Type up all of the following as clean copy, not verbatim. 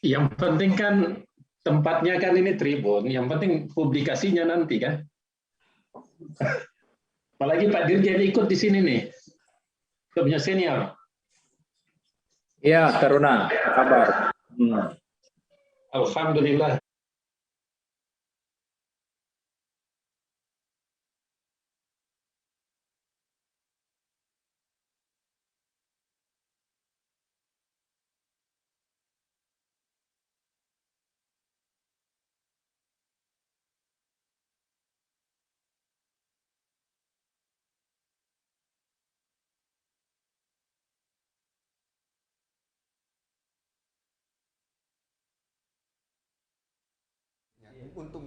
Yang penting kan tempatnya kan ini Tribun, yang penting publikasinya nanti kan. Apalagi Pak Dirjen ikut di sini nih, punya senior. Iya, Taruna, kabar. Alhamdulillah. Untuk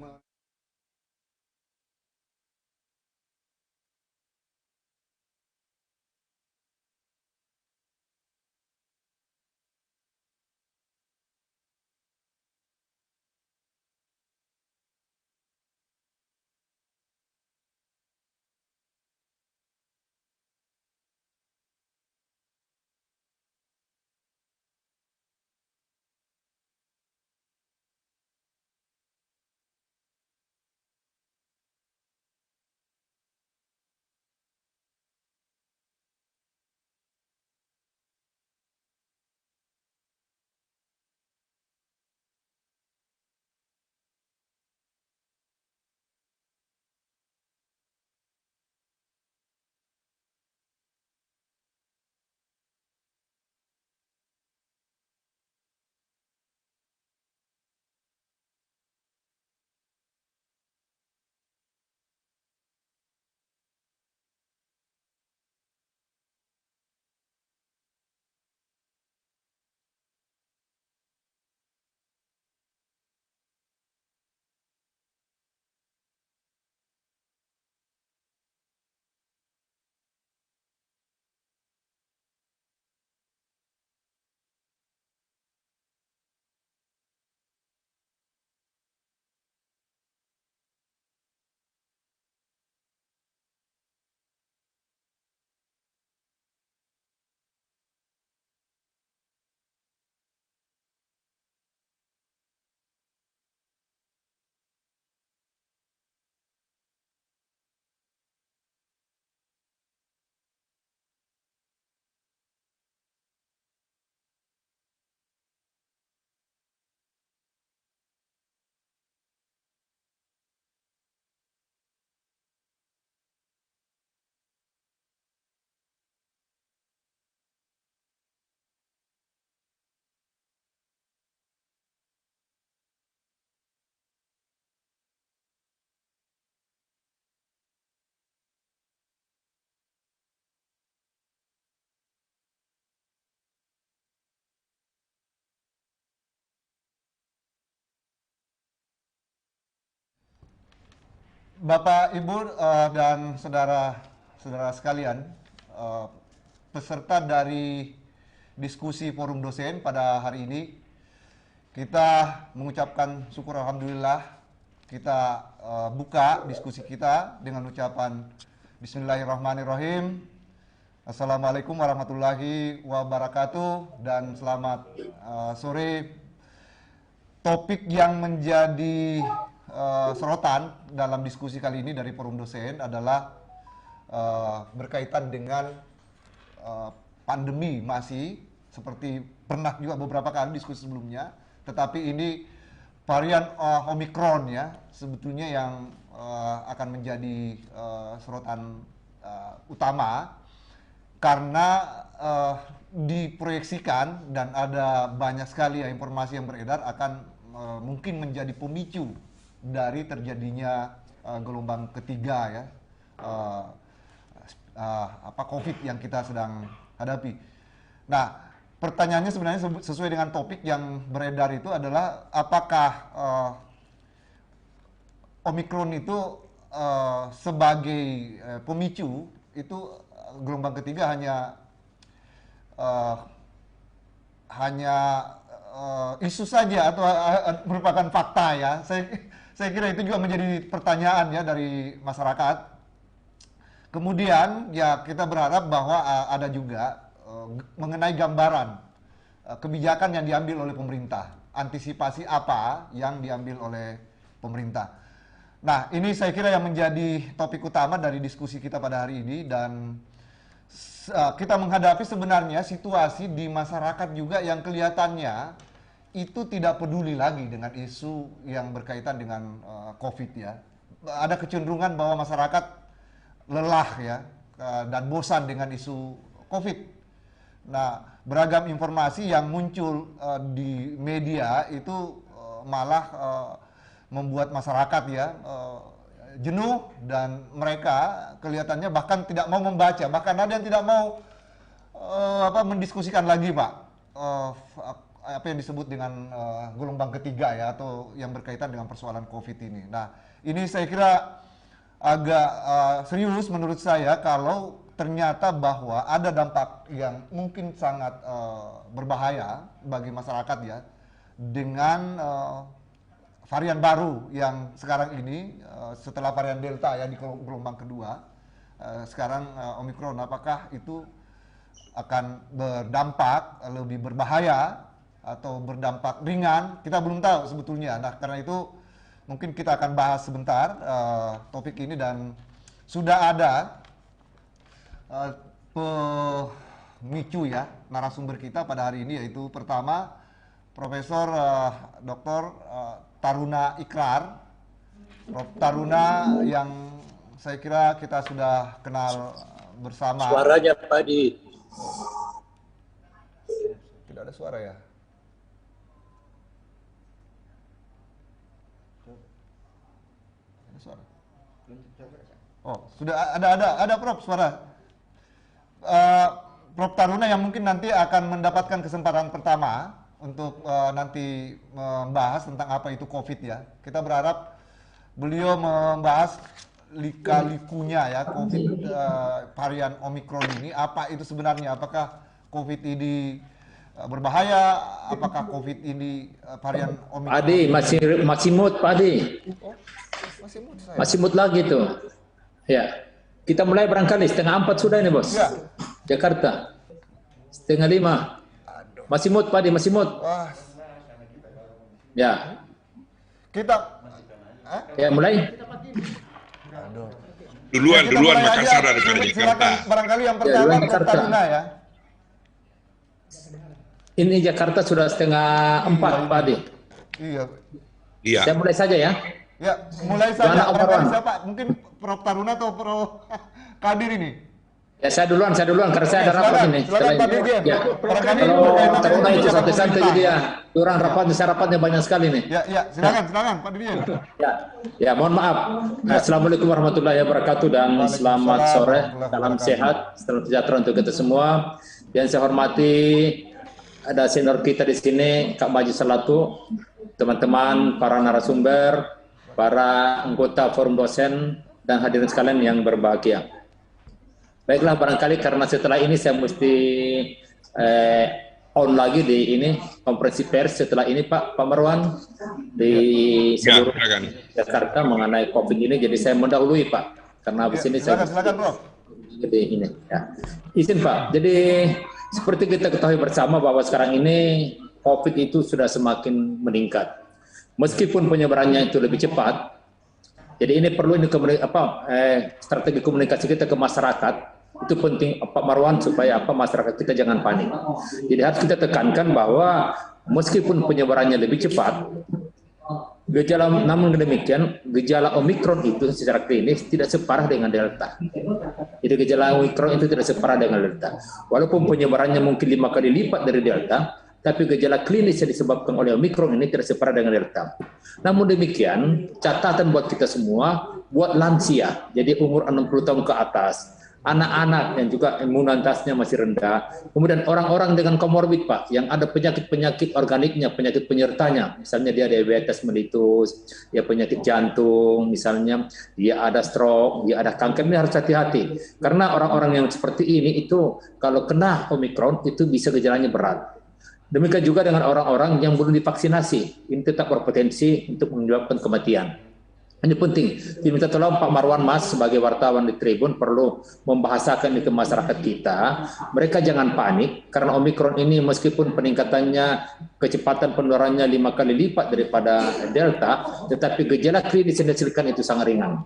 Bapak, Ibu, dan saudara-saudara sekalian, eh, peserta dari diskusi forum dosen pada hari ini, kita mengucapkan syukur alhamdulillah. Kita buka diskusi kita dengan ucapan Bismillahirrahmanirrahim. Assalamualaikum warahmatullahi wabarakatuh, dan selamat sore. Topik yang menjadi sorotan dalam diskusi kali ini dari forum dosen adalah berkaitan dengan pandemi, masih seperti pernah juga beberapa kali diskusi sebelumnya, tetapi ini varian Omicron ya sebetulnya yang akan menjadi sorotan utama, karena diproyeksikan dan ada banyak sekali informasi yang beredar akan mungkin menjadi pemicu dari terjadinya gelombang ketiga ya COVID yang kita sedang hadapi. Nah, pertanyaannya sebenarnya sesuai dengan topik yang beredar itu adalah apakah Omicron itu sebagai pemicu itu gelombang ketiga hanya isu saja atau merupakan fakta ya. Saya kira itu juga menjadi pertanyaan ya dari masyarakat. Kemudian ya kita berharap bahwa ada juga mengenai gambaran kebijakan yang diambil oleh pemerintah. antisipasi apa yang diambil oleh pemerintah. Nah, ini saya kira yang menjadi topik utama dari diskusi kita pada hari ini, dan kita menghadapi sebenarnya situasi di masyarakat juga yang kelihatannya itu tidak peduli lagi dengan isu yang berkaitan dengan COVID ya. Ada kecenderungan bahwa masyarakat lelah ya dan bosan dengan isu COVID. Nah, beragam informasi yang muncul di media itu malah membuat masyarakat ya jenuh, dan mereka kelihatannya bahkan tidak mau membaca, bahkan ada yang tidak mau mendiskusikan lagi, Pak, apa yang disebut dengan gelombang ketiga ya, atau yang berkaitan dengan persoalan COVID ini. Nah, ini saya kira agak serius menurut saya kalau ternyata bahwa ada dampak yang mungkin sangat berbahaya bagi masyarakat ya, dengan varian baru yang sekarang ini setelah varian Delta ya di gelombang kedua, sekarang Omikron. Apakah itu akan berdampak lebih berbahaya atau berdampak ringan? Kita belum tahu sebetulnya. Nah, karena itu mungkin kita akan bahas sebentar topik ini, dan sudah ada pemicu ya narasumber kita pada hari ini, yaitu pertama Profesor Dr. Taruna Ikrar. Prof. Taruna yang saya kira kita sudah kenal bersama. Suaranya Pak Di. Tidak ada suara ya? Ada suara? Oh, sudah ada Prof suara. Prof. Taruna yang mungkin nanti akan mendapatkan kesempatan pertama untuk nanti membahas tentang apa itu COVID ya. Kita berharap beliau membahas lika-likunya ya COVID varian Omikron ini. Apa itu sebenarnya? Apakah COVID ini berbahaya? Apakah COVID ini varian Omikron? Adi, masih mood Pak Adi. Oh, masih mood saya. Masih mood lagi tuh. Ya. Kita mulai barangkali 3:30 sudah ini, Bos. Ya. Jakarta. 4:30. Masih mood Pak Adi, masih mood. Wah. Ya. Kita Ya, mulai. Duluan kita mulai Makassar aja. daripada Jakarta. Silakan barangkali yang pertama duluan Prof. Jakarta. Taruna ya. Ini Jakarta sudah 3:30 Pak Adi. Iya. Iya. Saya mulai saja ya. Ya, mulai saja. Mana Barangkali Om siapa? Mungkin Prof. Taruna atau Prof. Kadir ini? Ya saya duluan karena saya ada rapat ini. Silakan Pak Dirjen. Ya. Barangkali Kalau berkaitan Taruna dengan itu kebijakan santai-santai pemerintah. jadi ya. Orang rapatnya banyak sekali nih. Ya, silakan Pak Dirjen. Ya, mohon maaf. Assalamualaikum warahmatullahi wabarakatuh dan selamat sore. Salam sehat, salam sejahtera untuk kita semua. Yang saya hormati ada senior kita di sini, Kak Maji Salatu, teman-teman, para narasumber, para anggota forum dosen, dan hadirin sekalian yang berbahagia. Baiklah, barangkali karena setelah ini saya mesti on lagi di ini konferensi pers setelah ini Pak Marwan di seluruh Jakarta mengenai COVID ini, jadi saya mendahului Pak karena habis ini silakan Prof. Jadi ini ya. Izin Pak. Jadi seperti kita ketahui bersama bahwa sekarang ini COVID itu sudah semakin meningkat. Meskipun penyebarannya itu lebih cepat. Jadi ini perlu strategi komunikasi kita ke masyarakat itu penting Pak Marwan supaya masyarakat kita jangan panik. Jadi harus kita tekankan bahwa meskipun penyebarannya lebih cepat, namun demikian gejala Omikron itu secara klinis tidak separah dengan Delta. Jadi gejala Omikron itu tidak separah dengan Delta. Walaupun penyebarannya mungkin 5 kali lipat dari Delta, tapi gejala klinis yang disebabkan oleh Omikron ini tidak separah dengan Delta. Namun demikian, catatan buat kita semua, buat lansia, jadi umur 60 tahun ke atas, anak-anak yang juga imunitasnya masih rendah, kemudian orang-orang dengan komorbid Pak, yang ada penyakit-penyakit organiknya, penyakit penyertanya, misalnya dia diabetes mellitus, dia penyakit jantung, misalnya dia ada stroke, dia ada kanker, ini harus hati-hati. Karena orang-orang yang seperti ini itu kalau kena Omikron itu bisa gejalanya berat. Demikian juga dengan orang-orang yang belum divaksinasi, ini tetap berpotensi untuk menyebabkan kematian. Ini penting. Diminta tolong Pak Marwan Mas sebagai wartawan di Tribun perlu membahasakan ini ke masyarakat kita. Mereka jangan panik karena Omikron ini meskipun peningkatannya kecepatan penularannya 5 kali lipat daripada Delta, tetapi gejala klinis yang dihasilkan itu sangat ringan.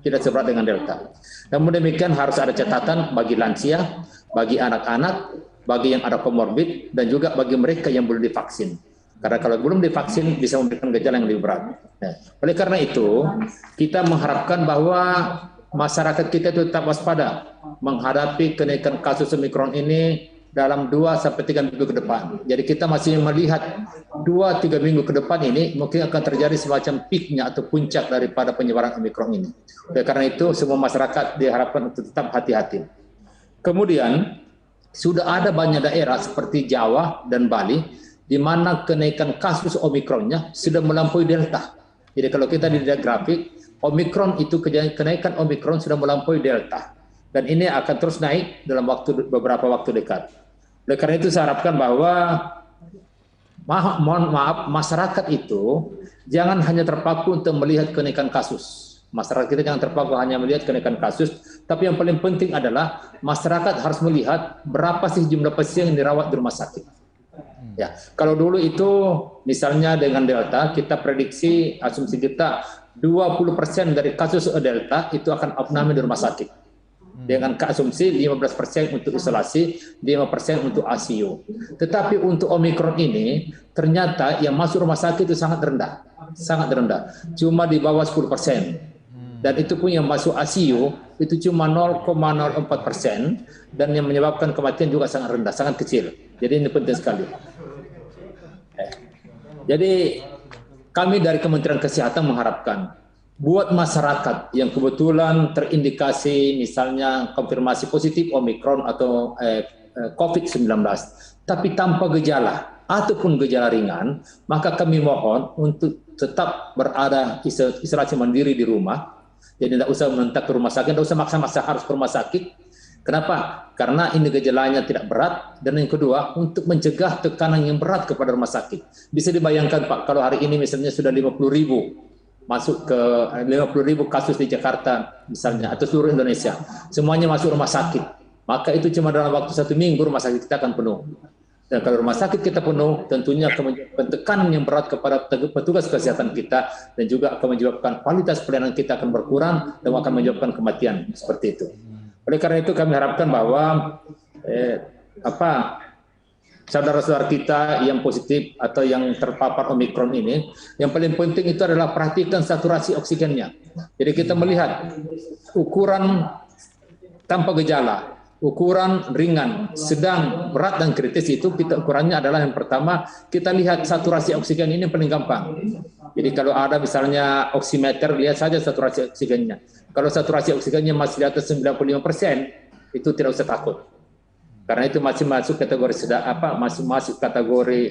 Tidak seberat dengan Delta. Namun demikian harus ada catatan bagi lansia, bagi anak-anak, bagi yang ada komorbid, dan juga bagi mereka yang belum divaksin. Karena kalau belum divaksin bisa memberikan gejala yang lebih berat. Nah, oleh karena itu, kita mengharapkan bahwa masyarakat kita itu tetap waspada menghadapi kenaikan kasus Omikron ini dalam 2-3 minggu ke depan. Jadi kita masih melihat 2-3 minggu ke depan ini mungkin akan terjadi semacam peaknya atau puncak daripada penyebaran Omikron ini. Oleh karena itu, semua masyarakat diharapkan untuk tetap hati-hati. Kemudian, sudah ada banyak daerah seperti Jawa dan Bali di mana kenaikan kasus Omikronnya sudah melampaui Delta. Jadi kalau kita dilihat grafik, Omikron itu kenaikan Omikron sudah melampaui Delta. Dan ini akan terus naik dalam beberapa waktu dekat. Oleh karena itu saya harapkan bahwa mohon maaf, masyarakat itu jangan hanya terpaku untuk melihat kenaikan kasus. Masyarakat kita jangan terpaku hanya melihat kenaikan kasus, tapi yang paling penting adalah masyarakat harus melihat berapa sih jumlah pasien yang dirawat di rumah sakit. Ya, kalau dulu itu misalnya dengan Delta kita prediksi asumsi kita 20% dari kasus Delta itu akan abnormal di rumah sakit. Dengan asumsi 15% untuk isolasi, 5% untuk ICU. Tetapi untuk Omikron ini ternyata yang masuk rumah sakit itu sangat rendah. Sangat rendah. Cuma di bawah 10%. Dan itu pun yang masuk ICU itu cuma 0,04% dan yang menyebabkan kematian juga sangat rendah, sangat kecil. Jadi ini penting sekali. Jadi kami dari Kementerian Kesehatan mengharapkan buat masyarakat yang kebetulan terindikasi misalnya konfirmasi positif Omikron atau COVID-19 tapi tanpa gejala ataupun gejala ringan, maka kami mohon untuk tetap berada isolasi mandiri di rumah. Jadi tidak usah mentak ke rumah sakit, tidak usah maksa-maksa harus ke rumah sakit. Kenapa? Karena ini gejalanya tidak berat, dan yang kedua untuk mencegah tekanan yang berat kepada rumah sakit. Bisa dibayangkan Pak, kalau hari ini misalnya sudah 50.000 masuk ke 50.000 kasus di Jakarta misalnya atau seluruh Indonesia, semuanya masuk rumah sakit, maka itu cuma dalam waktu 1 minggu rumah sakit kita akan penuh. Dan kalau rumah sakit kita penuh, tentunya akan menyebabkan tekanan yang berat kepada petugas kesehatan kita dan juga akan menyebabkan kualitas pelayanan kita akan berkurang dan akan menyebabkan kematian seperti itu. Oleh karena itu kami harapkan bahwa saudara-saudara kita yang positif atau yang terpapar Omikron ini, yang paling penting itu adalah perhatikan saturasi oksigennya. Jadi kita melihat ukuran tanpa gejala, ukuran ringan, sedang, berat dan kritis itu kita ukurannya adalah yang pertama kita lihat saturasi oksigen ini paling gampang. Jadi kalau ada misalnya oximeter, lihat saja saturasi oksigennya. Kalau saturasi oksigennya masih di atas 95%, itu tidak usah takut. Karena itu masih masuk kategori masuk kategori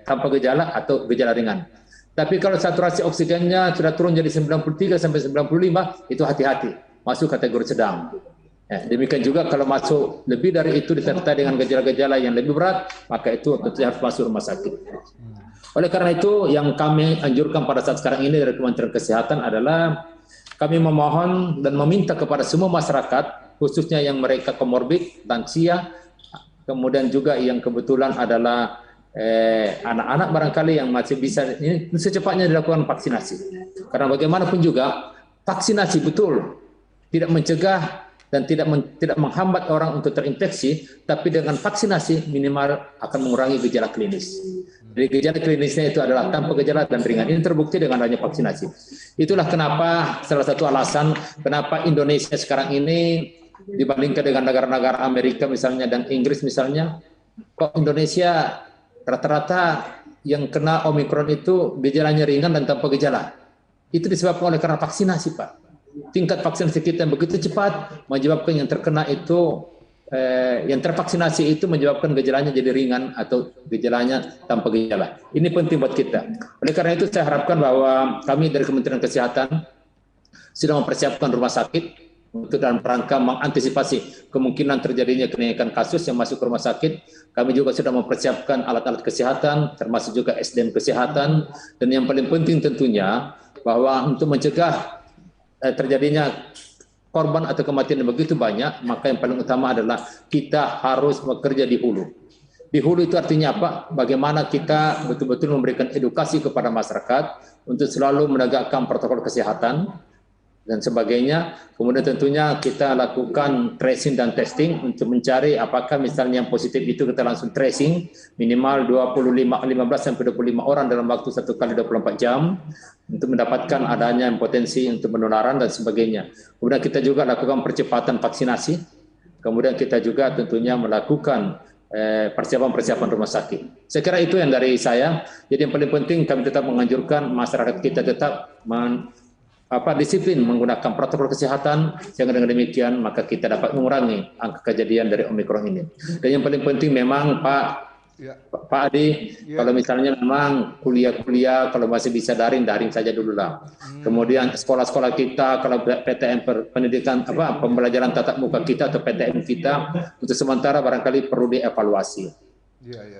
tanpa gejala atau gejala ringan. Tapi kalau saturasi oksigennya sudah turun jadi 93 sampai 95, itu hati-hati, masuk kategori sedang. Demikian juga kalau masuk lebih dari itu disertai dengan gejala-gejala yang lebih berat, maka itu tentu harus masuk rumah sakit. Oleh karena itu yang kami anjurkan pada saat sekarang ini dari Kementerian Kesehatan adalah kami memohon dan meminta kepada semua masyarakat, khususnya yang mereka komorbid, lansia, kemudian juga yang kebetulan adalah anak-anak barangkali yang masih bisa, ini secepatnya dilakukan vaksinasi. Karena bagaimanapun juga vaksinasi betul tidak mencegah dan tidak menghambat orang untuk terinfeksi, tapi dengan vaksinasi minimal akan mengurangi gejala klinis. Jadi gejala klinisnya itu adalah tanpa gejala dan ringan. Ini terbukti dengan adanya vaksinasi. Itulah kenapa salah satu alasan kenapa Indonesia sekarang ini dibandingkan dengan negara-negara Amerika misalnya dan Inggris misalnya, kok Indonesia rata-rata yang kena Omikron itu gejalanya ringan dan tanpa gejala. Itu disebabkan oleh karena vaksinasi, Pak. Tingkat vaksinasi kita yang begitu cepat menyebabkan yang terkena itu yang tervaksinasi itu menyebabkan gejalanya jadi ringan atau gejalanya tanpa gejala. Ini penting buat kita. Oleh karena itu saya harapkan bahwa kami dari Kementerian Kesehatan sudah mempersiapkan rumah sakit untuk dalam rangka mengantisipasi kemungkinan terjadinya kenaikan kasus yang masuk ke rumah sakit. Kami juga sudah mempersiapkan alat-alat kesehatan, termasuk juga SDM kesehatan, dan yang paling penting tentunya bahwa untuk mencegah terjadinya korban atau kematian yang begitu banyak, maka yang paling utama adalah kita harus bekerja di hulu. Di hulu itu artinya apa? Bagaimana kita betul-betul memberikan edukasi kepada masyarakat untuk selalu menegakkan protokol kesehatan dan sebagainya. Kemudian tentunya kita lakukan tracing dan testing untuk mencari apakah misalnya yang positif itu kita langsung tracing minimal 15 sampai 25 orang dalam waktu 1 kali 24 jam untuk mendapatkan adanya potensi untuk penularan dan sebagainya. Kemudian kita juga lakukan percepatan vaksinasi. Kemudian kita juga tentunya melakukan persiapan-persiapan rumah sakit. Saya kira itu yang dari saya. Jadi yang paling penting kami tetap menganjurkan masyarakat kita tetap disiplin menggunakan protokol kesehatan, sehingga dengan demikian maka kita dapat mengurangi angka kejadian dari Omikron ini. Dan yang paling penting memang Pak Adi, kalau misalnya memang kuliah-kuliah kalau masih bisa daring saja dulu lah. Kemudian sekolah-sekolah kita kalau PTM pendidikan pembelajaran tatap muka kita atau PTM kita untuk sementara barangkali perlu dievaluasi.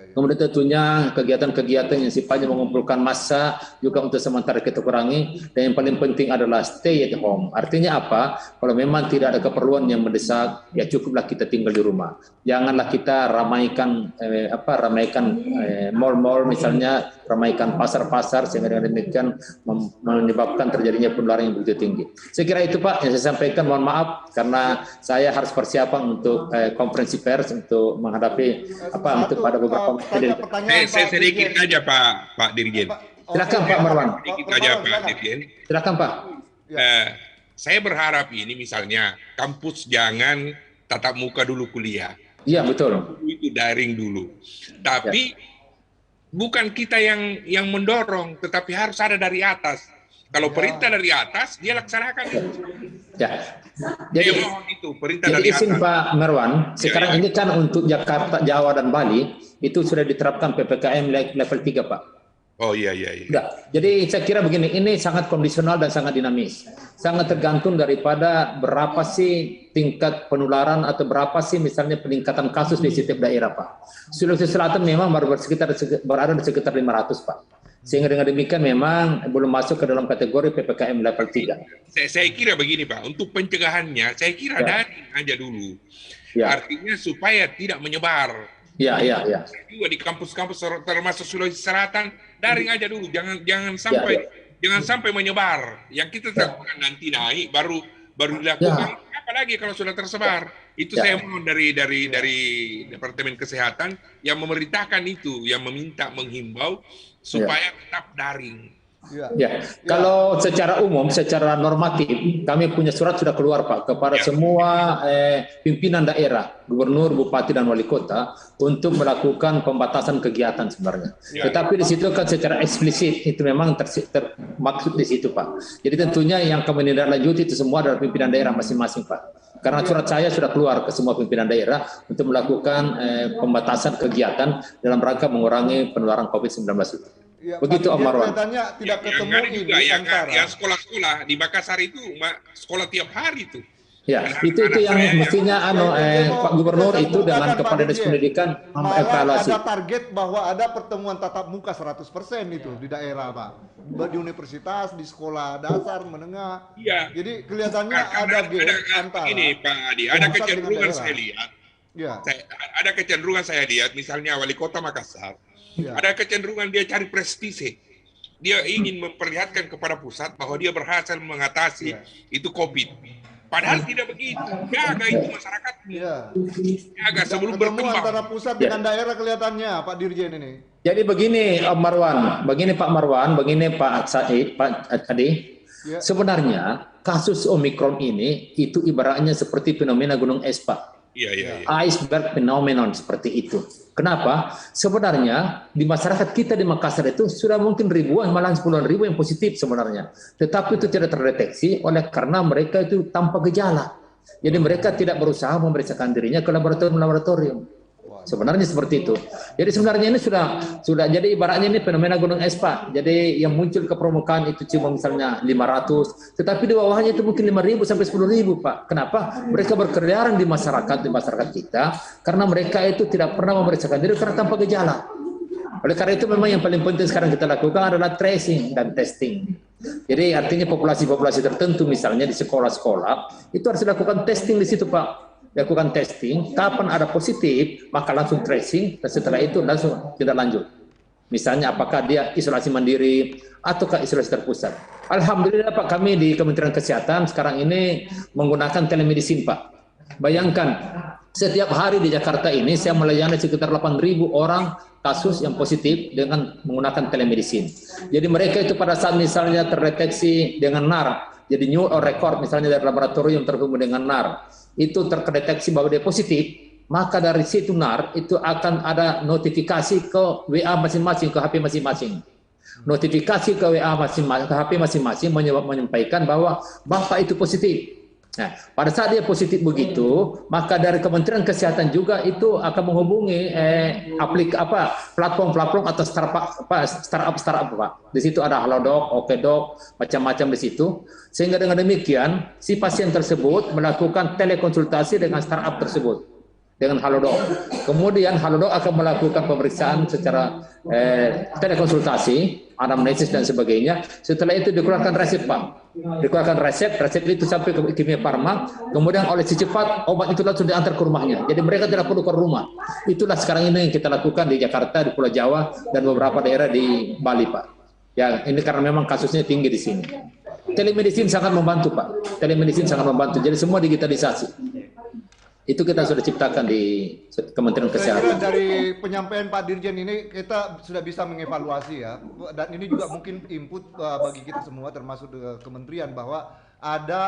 Kemudian tentunya kegiatan-kegiatan yang sifatnya mengumpulkan massa juga untuk sementara kita kurangi, dan yang paling penting adalah stay at home. Artinya apa? Kalau memang tidak ada keperluan yang mendesak, ya cukuplah kita tinggal di rumah. Janganlah kita ramaikan mall-mall misalnya, ramaikan pasar-pasar sehingga dengan demikian menyebabkan terjadinya penularan yang begitu tinggi. Saya kira itu Pak yang saya sampaikan. Mohon maaf karena saya harus persiapan untuk konferensi pers untuk menghadapi untuk pada beberapa saya sedikit aja Pak Dirjen. Silakan Pak Marwan. Sedikit aja Pak Dirjen. Silakan Pak. Saya berharap ini misalnya kampus jangan tatap muka dulu kuliah. Iya betul. Itu daring dulu. Tapi bukan kita yang mendorong, tetapi harus ada dari atas. Kalau perintah dari atas, dia laksanakan. Ya. Jadi itu perintah jadi dari izin atas. Pak Marwan, sekarang ini kan untuk Jakarta, Jawa dan Bali itu sudah diterapkan PPKM level 3 Pak. Oh iya. Udah. Jadi saya kira begini, ini sangat kondisional dan sangat dinamis. Sangat tergantung daripada berapa sih tingkat penularan atau berapa sih misalnya peningkatan kasus di setiap daerah Pak. Sulawesi Selatan memang berada di sekitar 500 Pak. Sehingga dengan demikian memang belum masuk ke dalam kategori PPKM level 3. Saya kira begini Pak, untuk pencegahannya saya kira daring aja dulu. Artinya supaya tidak menyebar. Ya. Juga di kampus-kampus termasuk Sulawesi Selatan daring aja dulu, jangan sampai menyebar. Yang kita lakukan nanti naik baru dilakukan. Apalagi kalau sudah tersebar. Itu saya mohon dari Departemen Kesehatan yang memerintahkan itu, yang menghimbau supaya tetap daring. Kalau secara umum, secara normatif, kami punya surat sudah keluar Pak kepada semua pimpinan daerah, gubernur, bupati dan wali kota untuk melakukan pembatasan kegiatan sebenarnya. Tetapi di situ kan secara eksplisit itu memang termaksud di situ Pak. Jadi tentunya yang kami menindaklanjuti itu semua adalah pimpinan daerah masing-masing Pak. Karena surat saya sudah keluar ke semua pimpinan daerah untuk melakukan pembatasan kegiatan dalam rangka mengurangi penularan COVID-19 itu. Begitu Om Marwan. Tidak ketemu juga yang sekolah-sekolah di Makassar itu sekolah tiap hari itu. Ya, itu yang mestinya Pak Gubernur itu dengan Kepala Dinas Pendidikan mengevaluasi. Ada target bahwa ada pertemuan tatap muka 100% itu di daerah Pak. Di universitas, di sekolah dasar, menengah. Iya. Jadi kelihatannya ada antara. Ini Pak Adi, ada kecenderungan saya lihat. Ada kecenderungan saya lihat, misalnya Wali Kota Makassar. Ada kecenderungan dia cari prestise. Dia ingin memperlihatkan kepada pusat bahwa dia berhasil mengatasi itu COVID. Padahal tidak begitu. Jaga itu masyarakat. Jaga sebelum berkembang. Antara pusat dengan daerah kelihatannya Pak Dirjen ini. Jadi begini Om Marwan, begini Pak Marwan, begini Pak Said, Pak Adi. Sebenarnya kasus Omikron ini itu ibaratnya seperti fenomena gunung es Pak. Iceberg phenomenon seperti itu. Kenapa? Sebenarnya di masyarakat kita di Makassar itu sudah mungkin ribuan, malah 10.000 yang positif sebenarnya. Tetapi itu tidak terdeteksi oleh karena mereka itu tanpa gejala. Jadi mereka tidak berusaha memeriksakan dirinya ke laboratorium. Sebenarnya seperti itu. Jadi sebenarnya ini sudah jadi ibaratnya ini fenomena gunung es Pak. Jadi yang muncul ke permukaan itu cuma misalnya 500, tetapi di bawahnya itu mungkin 5.000 sampai 10.000 Pak. Kenapa? Mereka berkeliaran di masyarakat kita karena mereka itu tidak pernah memeriksakan diri karena tanpa gejala. Oleh karena itu memang yang paling penting sekarang kita lakukan adalah tracing dan testing. Jadi artinya populasi-populasi tertentu misalnya di sekolah-sekolah itu harus dilakukan testing di situ Pak. Lakukan testing, kapan ada positif maka langsung tracing dan setelah itu langsung tidak lanjut. Misalnya apakah dia isolasi mandiri ataukah isolasi terpusat. Alhamdulillah Pak, kami di Kementerian Kesehatan sekarang ini menggunakan telemedicine Pak. Bayangkan setiap hari di Jakarta ini saya melayani sekitar 8.000 orang kasus yang positif dengan menggunakan telemedicine. Jadi mereka itu pada saat misalnya terdeteksi dengan NAR, jadi new record misalnya dari laboratorium terhubung dengan NAR, itu terdeteksi bahwa dia positif, maka dari situ NAR itu akan ada notifikasi ke WA masing-masing, ke HP masing-masing. Notifikasi ke WA masing-masing, ke HP masing-masing menyampaikan bahwa Bapak itu positif. Nah, pada saat dia positif begitu, maka dari Kementerian Kesehatan juga itu akan menghubungi platform-platform atau startup Pak. Di situ ada Halodoc, Okedoc, macam-macam di situ. Sehingga dengan demikian si pasien tersebut melakukan telekonsultasi dengan startup tersebut dengan Halodoc. Kemudian Halodoc akan melakukan pemeriksaan secara telekonsultasi, anamnesis dan sebagainya. Setelah itu dikeluarkan resep Pak. Dikeluarkan resep itu sampai ke Kimia Farma, kemudian oleh si cepat obat itu langsung diantar ke rumahnya. Jadi mereka tidak perlu ke rumah. Itulah sekarang ini yang kita lakukan di Jakarta, di Pulau Jawa dan beberapa daerah di Bali Pak. Ya, ini karena memang kasusnya tinggi di sini. Telemedicine sangat membantu Pak. Telemedicine sangat membantu. Jadi semua digitalisasi. Itu kita sudah ciptakan di Kementerian Kesehatan. Saya kira dari penyampaian Pak Dirjen ini kita sudah bisa mengevaluasi ya, dan ini juga mungkin input bagi kita semua termasuk kementerian bahwa ada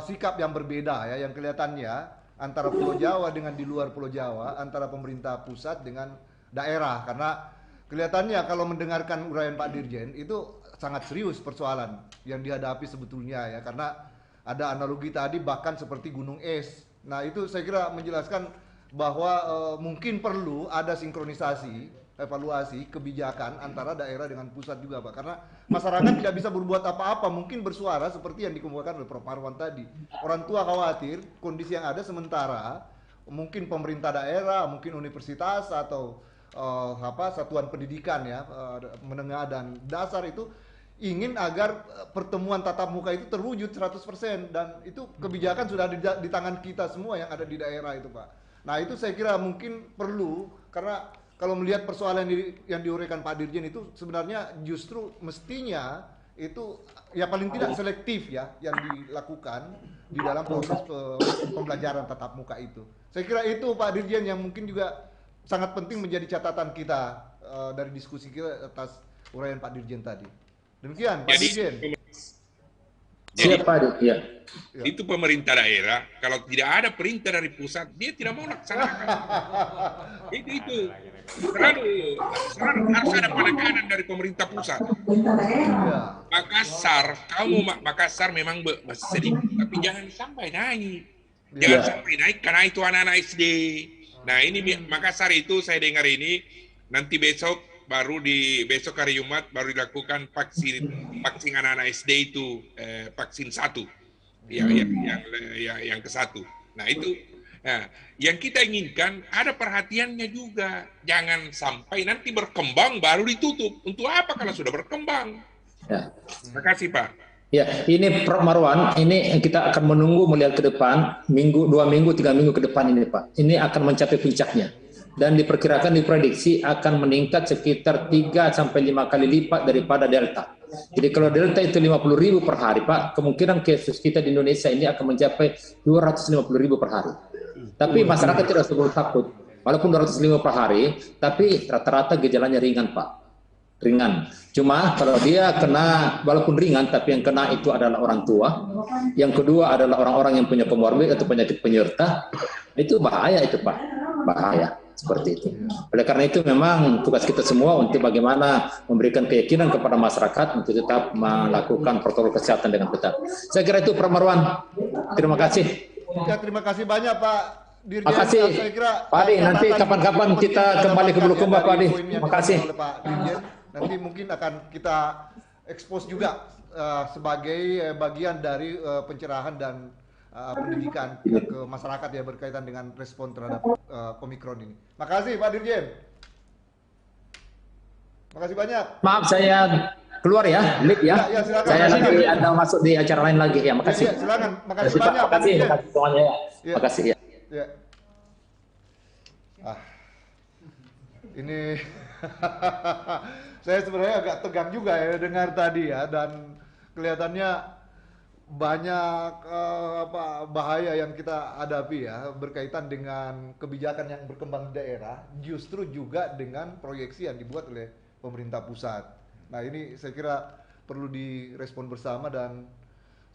sikap yang berbeda ya, yang kelihatannya antara Pulau Jawa dengan di luar Pulau Jawa, antara pemerintah pusat dengan daerah, karena kelihatannya kalau mendengarkan uraian Pak Dirjen itu sangat serius persoalan yang dihadapi sebetulnya ya, karena ada analogi tadi bahkan seperti gunung es. Nah itu saya kira menjelaskan bahwa mungkin perlu ada sinkronisasi, evaluasi kebijakan antara daerah dengan pusat juga Pak. Karena masyarakat tidak bisa berbuat apa-apa, mungkin bersuara seperti yang dikemukakan oleh Prof. Marwan tadi. Orang tua khawatir kondisi yang ada sementara, mungkin pemerintah daerah, mungkin universitas atau satuan pendidikan ya, menengah dan dasar itu ingin agar pertemuan tatap muka itu terwujud 100%, dan itu kebijakan sudah di tangan kita semua yang ada di daerah itu Pak. Nah itu saya kira mungkin perlu, karena kalau melihat persoalan yang diuraikan Pak Dirjen itu sebenarnya justru mestinya itu ya paling tidak selektif ya yang dilakukan di dalam proses pembelajaran tatap muka itu. Saya kira itu Pak Dirjen yang mungkin juga sangat penting menjadi catatan kita dari diskusi kita atas uraian Pak Dirjen tadi. Demikian Pak Dirjen. Siapa ya? Itu pemerintah daerah, kalau tidak ada perintah dari pusat, dia tidak mau laksanakan. itu selalu harus ada penekanan dari pemerintah pusat. Makassar memang masih sedikit, tapi jangan sampai naik. Jangan sampai naik karena itu anak-anak SD. Nah ini Makassar itu saya dengar ini nanti besok hari Jumat baru dilakukan vaksin anak-anak SD itu vaksin 1 yang ke-1. Nah itu yang kita inginkan ada perhatiannya juga, jangan sampai nanti berkembang baru ditutup. Untuk apa kalau sudah berkembang? Ya. Terima kasih Pak. Ya, ini Prof. Marwan, ini kita akan menunggu melihat ke depan, 2 minggu, 3 minggu ke depan ini Pak. Ini akan mencapai puncaknya. Dan diperkirakan diprediksi akan meningkat sekitar 3 sampai 5 kali lipat daripada Delta. Jadi kalau Delta itu 50.000 per hari Pak, kemungkinan kasus kita di Indonesia ini akan mencapai 250.000 per hari. Tapi masyarakat tidak perlu takut. Walaupun 250 per hari, tapi rata-rata gejalanya ringan Pak. Ringan. Cuma kalau dia kena, walaupun ringan, tapi yang kena itu adalah orang tua. Yang kedua adalah orang-orang yang punya komorbid atau penyakit penyerta. Itu bahaya itu Pak. Bahaya. Seperti itu. Oleh karena itu memang tugas kita semua untuk bagaimana memberikan keyakinan kepada masyarakat untuk tetap melakukan protokol kesehatan dengan ketat. Saya kira itu Prof. Marwan. Terima kasih. Ya, terima kasih banyak Pak Dirjen. Terima kasih saya kira Pak Adi, nanti kapan-kapan kita kembali ke Bulukumba Pak Adi. Terima kasih. Pak Dirjen. Nanti mungkin akan kita expose juga sebagai bagian dari pencerahan dan pendidikan ke masyarakat ya berkaitan dengan respon terhadap Omikron ini. Makasih Pak Dirjen. Makasih banyak. Maaf saya keluar ya, Lip ya. Ya, silakan. Saya lagi ada masuk di acara lain lagi ya. Makasih. Ya, silakan. Makasih Pak. banyak. Makasih Pak. semuanya ya. Ya. Makasih ya. Ya. Ini saya sebenarnya agak tegang juga ya dengar tadi ya, dan kelihatannya banyak bahaya yang kita hadapi ya berkaitan dengan kebijakan yang berkembang di daerah, justru juga dengan proyeksi yang dibuat oleh pemerintah pusat. Nah, ini saya kira perlu direspon bersama, dan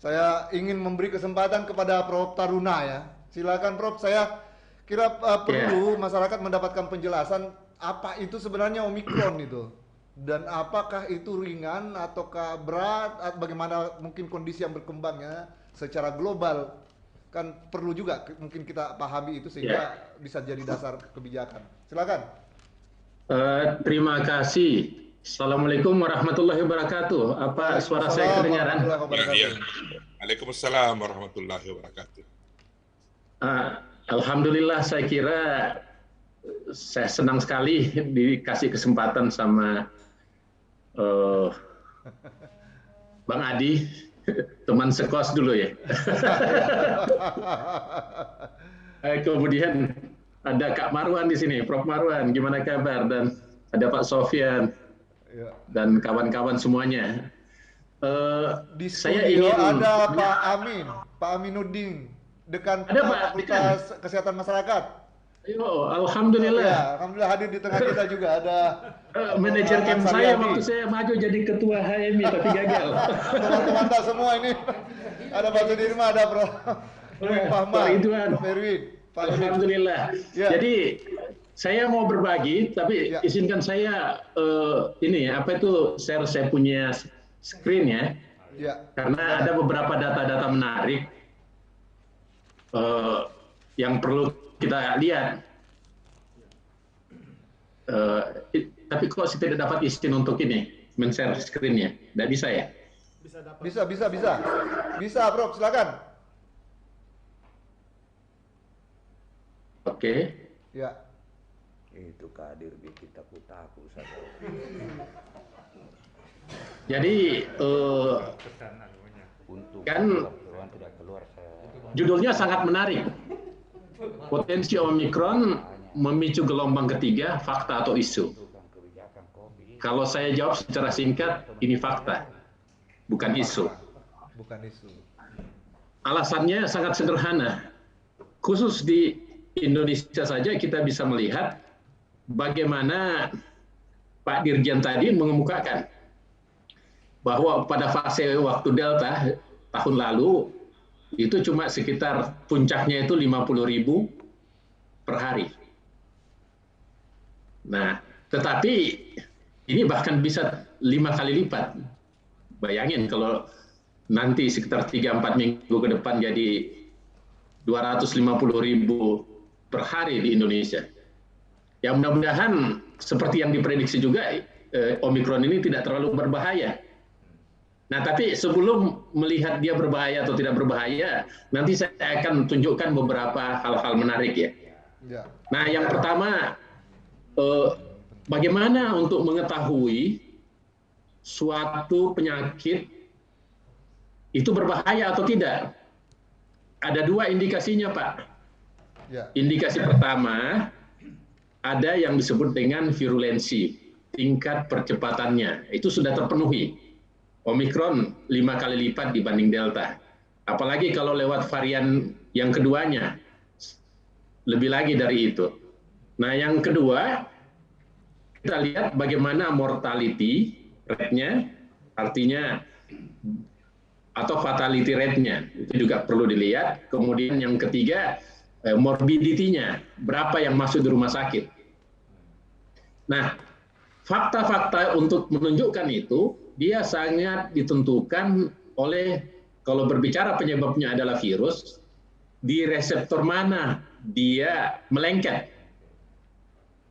saya ingin memberi kesempatan kepada Prof. Taruna ya. Silakan Prof, saya kira perlu masyarakat mendapatkan penjelasan apa itu sebenarnya Omikron itu. Dan apakah itu ringan ataukah berat, bagaimana mungkin kondisi yang berkembangnya secara global, kan perlu juga mungkin kita pahami itu sehingga bisa jadi dasar kebijakan. Silakan. Terima kasih. Assalamualaikum warahmatullahi wabarakatuh. Apa suara saya kedengaran? Waalaikumsalam warahmatullahi wabarakatuh. Alhamdulillah, saya kira saya senang sekali dikasih kesempatan sama Bang Adi, teman sekos dulu ya. Kemudian ada Kak Marwan di sini, Prof. Marwan, gimana kabar? Dan ada Pak Sofyan dan kawan-kawan semuanya. Di Saya studio ingin ada Pak Aminuddin, Dekan Fakultas Kesehatan Masyarakat. Alhamdulillah. Ya, alhamdulillah hadir di tengah kita juga ada manajer camp saya waktu saya maju jadi ketua HMI tapi gagal. Teman-teman semua ini ada Pak Sudirma, ada Prof. Fahma, Prof. Erwin. Alhamdulillah. Ya. Jadi saya mau berbagi, tapi izinkan saya share saya punya screen ya. Karena ada beberapa data-data menarik yang perlu kita lihat. Tapi kok saya tidak dapat izin untuk ini men-share screen-nya? Tidak bisa ya? Bisa Prof, silakan. Oke. Ya. Itu Kadir bikin takut-takut saja. Jadi kan judulnya sangat menarik. Potensi Omikron memicu gelombang ketiga, fakta atau isu? Kalau saya jawab secara singkat, ini fakta, bukan isu. Alasannya sangat sederhana. Khusus di Indonesia saja kita bisa melihat bagaimana Pak Dirjen tadi mengemukakan bahwa pada fase waktu Delta tahun lalu itu cuma sekitar puncaknya itu 50.000 per hari. Nah, tetapi ini bahkan bisa 5 kali lipat. Bayangin kalau nanti sekitar 3-4 minggu ke depan jadi 250.000 per hari di Indonesia. Ya mudah-mudahan seperti yang diprediksi juga Omikron ini tidak terlalu berbahaya. Nah, tapi sebelum melihat dia berbahaya atau tidak berbahaya, nanti saya akan tunjukkan beberapa hal-hal menarik ya. Nah, yang pertama, bagaimana untuk mengetahui suatu penyakit itu berbahaya atau tidak? Ada 2 indikasinya, Pak. Indikasi pertama, ada yang disebut dengan virulensi, tingkat percepatannya. Itu sudah terpenuhi. Omikron 5 kali lipat dibanding Delta. Apalagi kalau lewat varian yang keduanya, lebih lagi dari itu. Nah, yang kedua, kita lihat bagaimana mortality rate-nya, artinya atau fatality rate-nya, itu juga perlu dilihat. Kemudian yang ketiga, morbidity-nya, berapa yang masuk di rumah sakit. Nah, fakta-fakta untuk menunjukkan itu, dia sangat ditentukan oleh, kalau berbicara penyebabnya adalah virus, di reseptor mana dia melengket,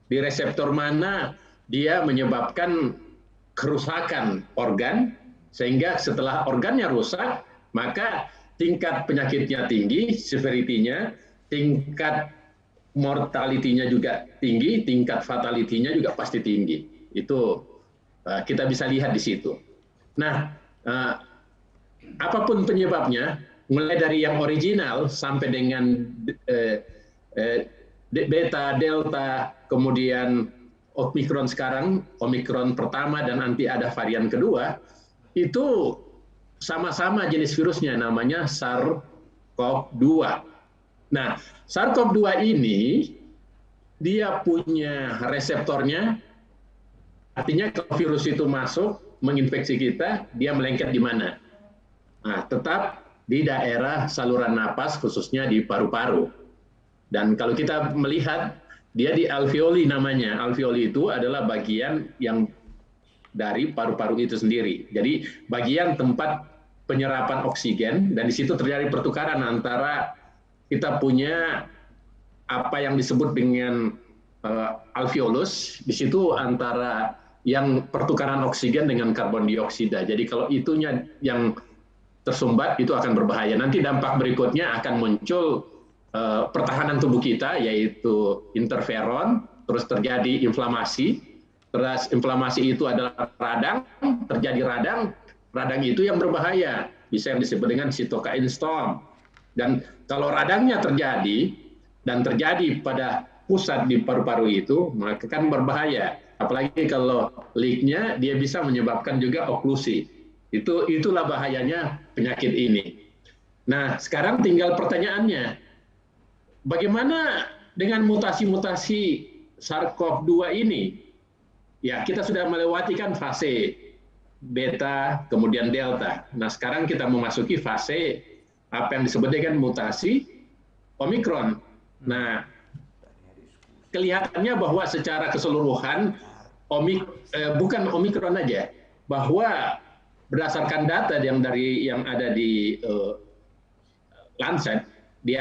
di reseptor mana dia menyebabkan kerusakan organ, sehingga setelah organnya rusak, maka tingkat penyakitnya tinggi, severity-nya, tingkat mortality-nya juga tinggi, tingkat fatality-nya juga pasti tinggi. Itu kita bisa lihat di situ. Nah, apapun penyebabnya, mulai dari yang original sampai dengan beta, delta, kemudian Omikron sekarang, Omikron pertama dan nanti ada varian kedua, itu sama-sama jenis virusnya, namanya SARS-CoV-2. Nah, SARS-CoV-2 ini dia punya reseptornya, artinya kalau virus itu masuk menginfeksi kita, dia melengket di mana? Nah, tetap di daerah saluran napas, khususnya di paru-paru. Dan kalau kita melihat, dia di alveoli namanya. Alveoli itu adalah bagian yang dari paru-paru itu sendiri. Jadi bagian tempat penyerapan oksigen, dan di situ terjadi pertukaran antara kita punya apa yang disebut dengan alveolus, di situ antara yang pertukaran oksigen dengan karbon dioksida. Jadi kalau itunya yang tersumbat, itu akan berbahaya. Nanti dampak berikutnya akan muncul pertahanan tubuh kita, yaitu interferon, terus terjadi inflamasi, terus inflamasi itu adalah radang, terjadi radang itu yang berbahaya, bisa yang disebut dengan cytokine storm. Dan kalau radangnya terjadi, dan terjadi pada pusat di paru-paru itu, maka kan berbahaya. Apalagi kalau leak-nya, dia bisa menyebabkan juga oklusi. Itulah bahayanya penyakit ini. Nah, sekarang tinggal pertanyaannya, bagaimana dengan mutasi-mutasi SARS-CoV-2 ini? Ya, kita sudah melewati kan fase beta, kemudian delta. Nah, sekarang kita memasuki fase apa yang disebut dengan mutasi Omikron. Nah, kelihatannya bahwa secara keseluruhan, bukan Omikron aja, bahwa berdasarkan data yang ada di Lancet, di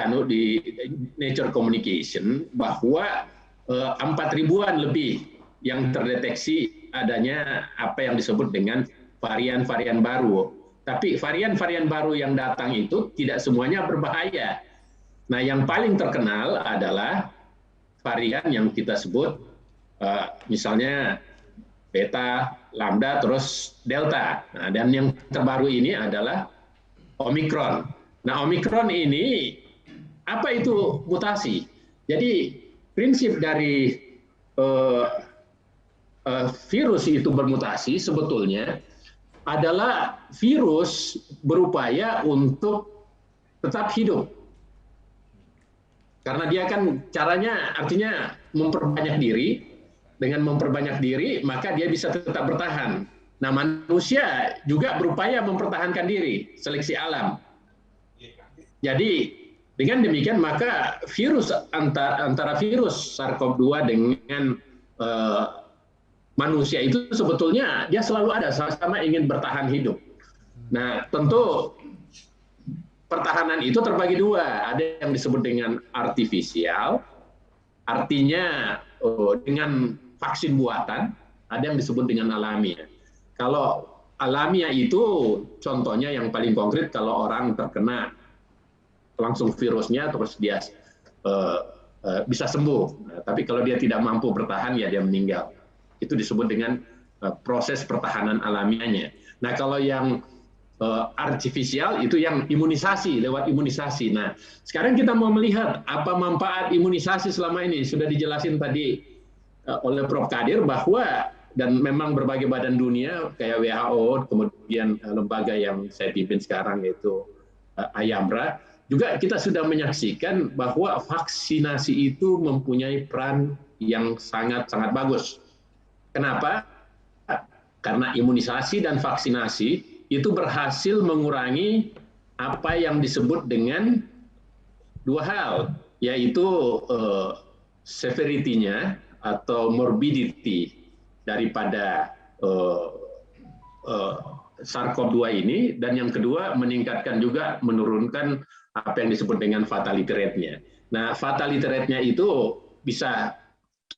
Nature Communication, bahwa 4.000-an lebih yang terdeteksi adanya apa yang disebut dengan varian-varian baru. Tapi varian-varian baru yang datang itu tidak semuanya berbahaya. Nah, yang paling terkenal adalah varian yang kita sebut misalnya beta, lambda, terus delta. Nah, dan yang terbaru ini adalah Omikron. Nah, Omikron ini apa itu mutasi? Jadi prinsip dari virus itu bermutasi sebetulnya adalah virus berupaya untuk tetap hidup. Karena dia kan caranya artinya memperbanyak diri. Dengan memperbanyak diri, maka dia bisa tetap bertahan. Nah, manusia juga berupaya mempertahankan diri, seleksi alam. Jadi, dengan demikian, maka virus antara virus SARS-CoV-2 dengan manusia itu sebetulnya dia selalu ada, sama-sama ingin bertahan hidup. Nah, tentu pertahanan itu terbagi dua. Ada yang disebut dengan artifisial, artinya dengan vaksin buatan, ada yang disebut dengan alamiah. Kalau alamiah itu contohnya yang paling konkret kalau orang terkena langsung virusnya terus dia bisa sembuh. Nah, tapi kalau dia tidak mampu bertahan ya dia meninggal. Itu disebut dengan proses pertahanan alamiahnya. Nah, kalau yang artifisial itu yang imunisasi, lewat imunisasi. Nah, sekarang kita mau melihat apa manfaat imunisasi selama ini. Sudah dijelasin tadi oleh Prof. Kadir bahwa, dan memang berbagai badan dunia kayak WHO, kemudian lembaga yang saya pimpin sekarang yaitu AYAMRA, juga kita sudah menyaksikan bahwa vaksinasi itu mempunyai peran yang sangat-sangat bagus. Kenapa? Karena imunisasi dan vaksinasi itu berhasil mengurangi apa yang disebut dengan dua hal, yaitu severity-nya atau morbidity daripada SARS-CoV-2 ini, dan yang kedua meningkatkan juga, menurunkan apa yang disebut dengan fatality rate-nya. Nah, fatality rate-nya itu bisa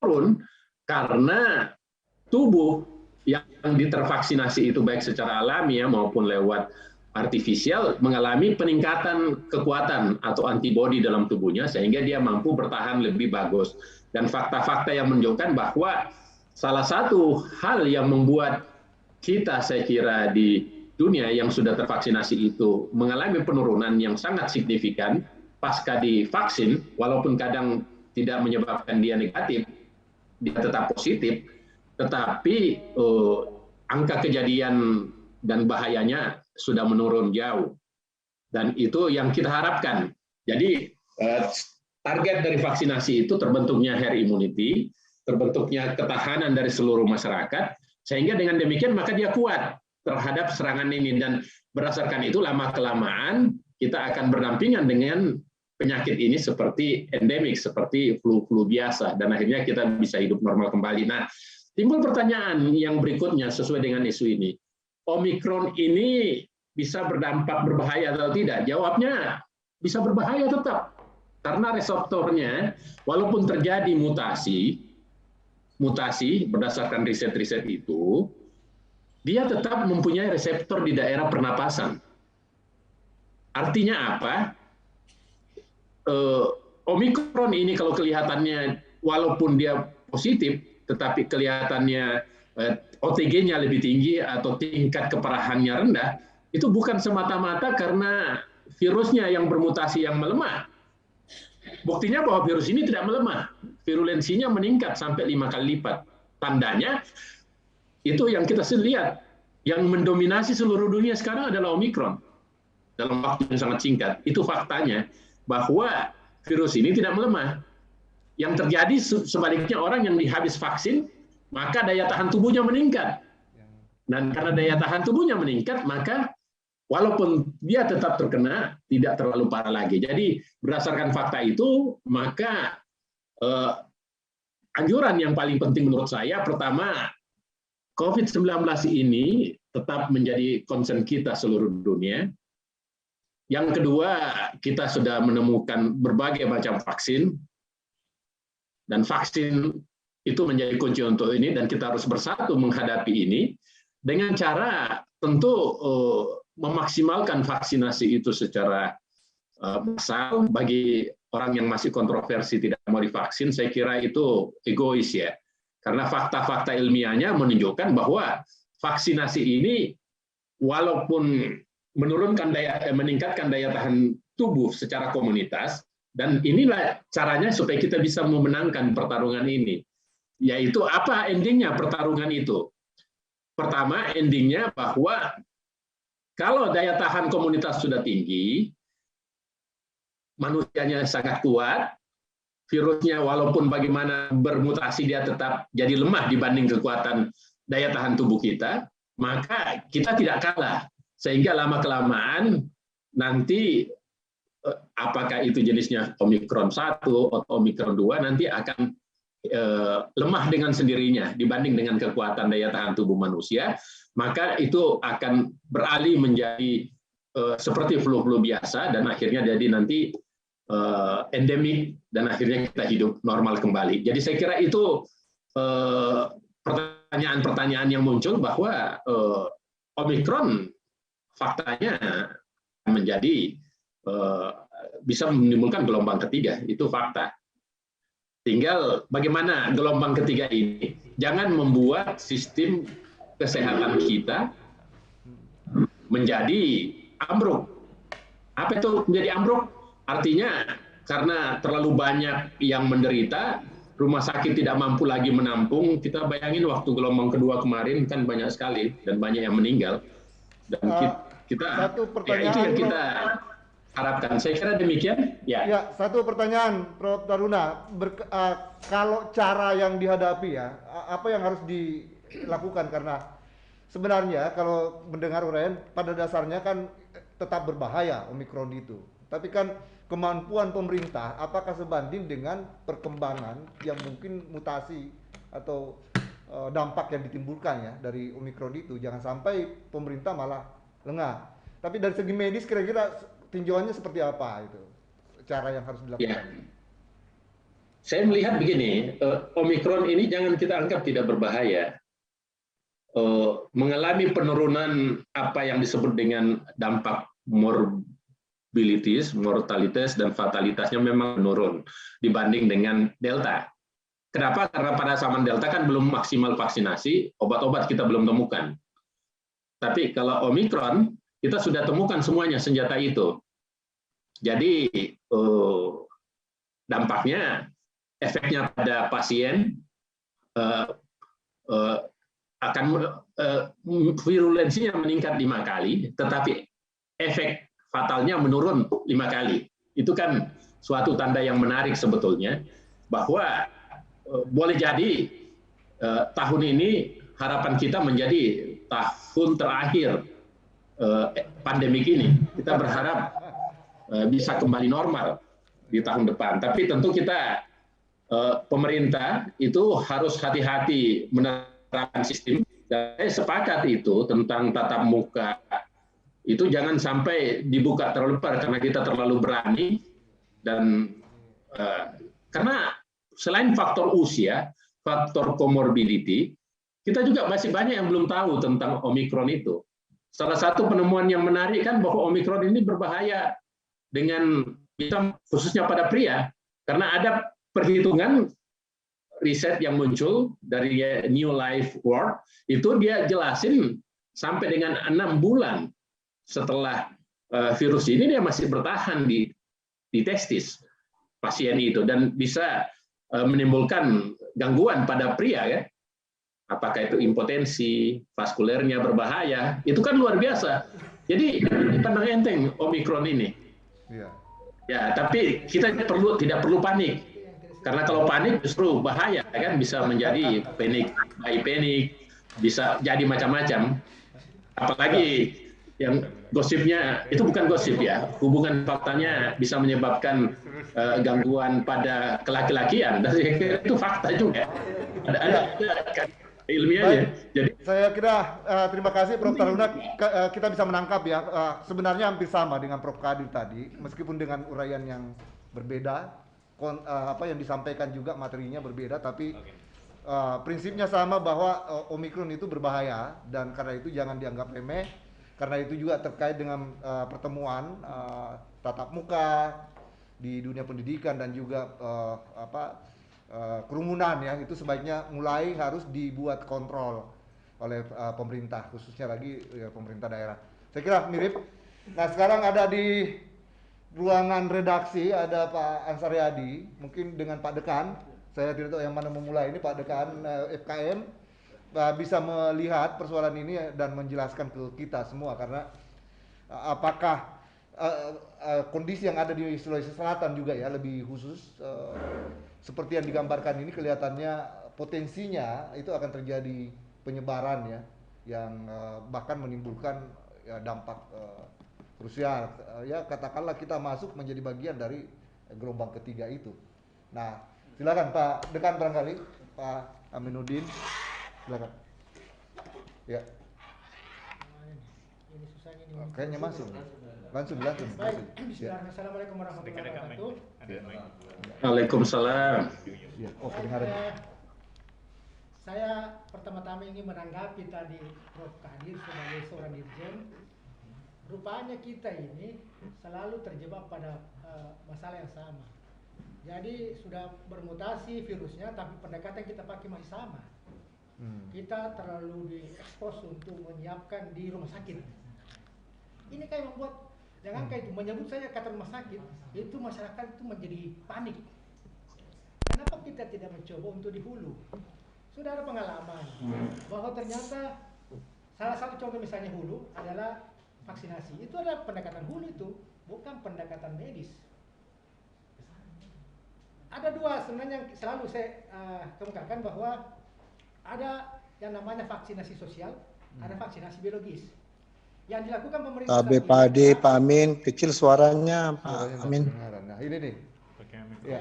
turun karena tubuh yang ditervaksinasi itu baik secara alami maupun lewat artifisial mengalami peningkatan kekuatan atau antibodi dalam tubuhnya sehingga dia mampu bertahan lebih bagus. Dan fakta-fakta yang menunjukkan bahwa salah satu hal yang membuat kita saya kira di dunia yang sudah tervaksinasi itu mengalami penurunan yang sangat signifikan pasca divaksin, walaupun kadang tidak menyebabkan dia negatif, dia tetap positif, tetapi angka kejadian dan bahayanya sudah menurun jauh. Dan itu yang kita harapkan. Jadi target dari vaksinasi itu terbentuknya herd immunity, terbentuknya ketahanan dari seluruh masyarakat, sehingga dengan demikian maka dia kuat terhadap serangan ini. Dan berdasarkan itu lama-kelamaan kita akan berdampingan dengan penyakit ini seperti endemik, seperti flu-flu biasa, dan akhirnya kita bisa hidup normal kembali. Nah, timbul pertanyaan yang berikutnya sesuai dengan isu ini. Omikron ini bisa berdampak berbahaya atau tidak? Jawabnya bisa berbahaya tetap. Karena reseptornya, walaupun terjadi mutasi berdasarkan riset-riset itu, dia tetap mempunyai reseptor di daerah pernapasan. Artinya apa? Omikron ini kalau kelihatannya, walaupun dia positif, tetapi kelihatannya OTG-nya lebih tinggi atau tingkat keparahannya rendah, itu bukan semata-mata karena virusnya yang bermutasi yang melemah. Buktinya bahwa virus ini tidak melemah, virulensinya meningkat sampai 5 kali lipat. Tandanya itu yang kita lihat, yang mendominasi seluruh dunia sekarang adalah Omikron dalam waktu yang sangat singkat. Itu faktanya bahwa virus ini tidak melemah. Yang terjadi sebaliknya, orang yang dihabis vaksin maka daya tahan tubuhnya meningkat. Dan karena daya tahan tubuhnya meningkat, maka walaupun dia tetap terkena, tidak terlalu parah lagi. Jadi berdasarkan fakta itu, maka anjuran yang paling penting menurut saya, pertama, COVID-19 ini tetap menjadi concern kita seluruh dunia. Yang kedua, kita sudah menemukan berbagai macam vaksin, dan vaksin itu menjadi kunci untuk ini, dan kita harus bersatu menghadapi ini dengan cara tentu memaksimalkan vaksinasi itu secara massal. Bagi orang yang masih kontroversi tidak mau divaksin, saya kira itu egois ya. Karena fakta-fakta ilmiahnya menunjukkan bahwa vaksinasi ini walaupun meningkatkan daya tahan tubuh secara komunitas, dan inilah caranya supaya kita bisa memenangkan pertarungan ini. Yaitu apa endingnya pertarungan itu? Pertama, endingnya bahwa kalau daya tahan komunitas sudah tinggi, manusianya sangat kuat, virusnya walaupun bagaimana bermutasi dia tetap jadi lemah dibanding kekuatan daya tahan tubuh kita, maka kita tidak kalah. Sehingga lama-kelamaan nanti apakah itu jenisnya Omikron 1 atau Omikron 2 nanti akan lemah dengan sendirinya dibanding dengan kekuatan daya tahan tubuh manusia, maka itu akan beralih menjadi seperti flu-flu biasa, dan akhirnya jadi nanti endemik, dan akhirnya kita hidup normal kembali. Jadi saya kira itu pertanyaan-pertanyaan yang muncul bahwa Omikron faktanya menjadi bisa menimbulkan gelombang ketiga, itu fakta. Tinggal bagaimana gelombang ketiga ini jangan membuat sistem kesehatan kita menjadi ambruk. Apa itu menjadi ambruk? Artinya karena terlalu banyak yang menderita, rumah sakit tidak mampu lagi menampung. Kita bayangin waktu gelombang kedua kemarin kan banyak sekali dan banyak yang meninggal. Dan kita ya itu yang kita harapkan. Saya kira demikian. Ya, satu pertanyaan, Prof. Taruna. Kalau cara yang dihadapi ya, apa yang harus dilakukan? Karena sebenarnya kalau mendengar uraian, pada dasarnya kan tetap berbahaya Omikron itu. Tapi kan kemampuan pemerintah, apakah sebanding dengan perkembangan yang mungkin mutasi atau dampak yang ditimbulkan ya dari Omikron itu? Jangan sampai pemerintah malah lengah. Tapi dari segi medis kira-kira tinjauannya seperti apa itu? Cara yang harus dilakukan? Ya. Saya melihat begini, Omikron ini jangan kita anggap tidak berbahaya. Mengalami penurunan apa yang disebut dengan dampak mortalitas, dan fatalitasnya memang menurun dibanding dengan Delta. Kenapa? Karena pada zaman Delta kan belum maksimal vaksinasi, obat-obat kita belum temukan. Tapi kalau Omikron, kita sudah temukan semuanya senjata itu. Jadi dampaknya, efeknya pada pasien akan virulensinya meningkat 5 kali, tetapi efek fatalnya menurun 5 kali. Itu kan suatu tanda yang menarik sebetulnya, bahwa boleh jadi tahun ini harapan kita menjadi tahun terakhir pandemik ini. Kita berharap bisa kembali normal di tahun depan. Tapi tentu kita, pemerintah itu harus hati-hati menerapkan sistem. Saya sepakat itu tentang tatap muka. Itu jangan sampai dibuka terlalu lebar karena kita terlalu berani. Dan karena selain faktor usia, faktor comorbidity, kita juga masih banyak yang belum tahu tentang Omikron itu. Salah satu penemuan yang menarik kan bahwa Omikron ini berbahaya dengan kita khususnya pada pria, karena ada perhitungan riset yang muncul dari New Life World, itu dia jelasin sampai dengan 6 bulan setelah virus ini dia masih bertahan di testis pasien itu dan bisa menimbulkan gangguan pada pria ya. Apakah itu impotensi, vaskulernya berbahaya, itu kan luar biasa. Jadi pandang enteng Omikron ini. Ya, tapi kita tidak perlu panik. Karena kalau panik justru bahaya kan, bisa menjadi panic, bisa jadi macam-macam. Apalagi yang gosipnya itu bukan gosip ya, hubungan faktanya bisa menyebabkan gangguan pada kelaki-lakian. Dan itu fakta juga. Ada ilmiahnya. Jadi saya kira terima kasih Prof. Taruna, kita bisa menangkap ya, sebenarnya hampir sama dengan Prof. Kadir tadi, meskipun dengan uraian yang berbeda, apa yang disampaikan juga materinya berbeda, tapi prinsipnya sama bahwa Omikron itu berbahaya dan karena itu jangan dianggap remeh, karena itu juga terkait dengan pertemuan tatap muka di dunia pendidikan dan juga kerumunan ya, itu sebaiknya mulai harus dibuat kontrol oleh pemerintah, khususnya lagi pemerintah daerah. Saya kira mirip. Nah sekarang ada di ruangan redaksi ada Pak Ansariadi, mungkin dengan Pak Dekan. Saya tidak tahu yang mana memulai ini, Pak Dekan FKM bisa melihat persoalan ini dan menjelaskan ke kita semua, karena apakah kondisi yang ada di Sulawesi Selatan juga ya lebih khusus, seperti yang digambarkan ini kelihatannya potensinya itu akan terjadi penyebaran ya, yang bahkan menimbulkan dampak krusial ya, katakanlah kita masuk menjadi bagian dari gelombang ketiga itu. Nah silakan Pak Dekan, barangkali Pak Aminuddin, silakan ya. Ini susahnya ini. Kayaknya masuk. Langsung. Baik, Assalamualaikum warahmatullahi wabarakatuh. Waalaikumsalam. Saya pertama-tama ingin menanggapi tadi Prof. Kadir sebagai seorang dirjen. Rupanya kita ini selalu terjebak pada masalah yang sama. Jadi sudah bermutasi virusnya, tapi pendekatan kita pakai masih sama. Kita terlalu diekspos untuk menyiapkan di rumah sakit. Ini kayak membuat, jangan kayak itu menyebut saja kata rumah sakit, itu masyarakat itu menjadi panik. Kenapa kita tidak mencoba untuk di hulu? Sudah ada pengalaman bahwa ternyata salah satu contoh misalnya hulu adalah vaksinasi. Itu adalah pendekatan hulu, itu bukan pendekatan medis. Ada dua sebenarnya yang selalu saya kemukakan, bahwa ada yang namanya vaksinasi sosial, ada vaksinasi biologis. Yang dilakukan pemerintah. Pak Ade, Pak Amin, kecil suaranya Pak Amin. Nah ini nih. Ya.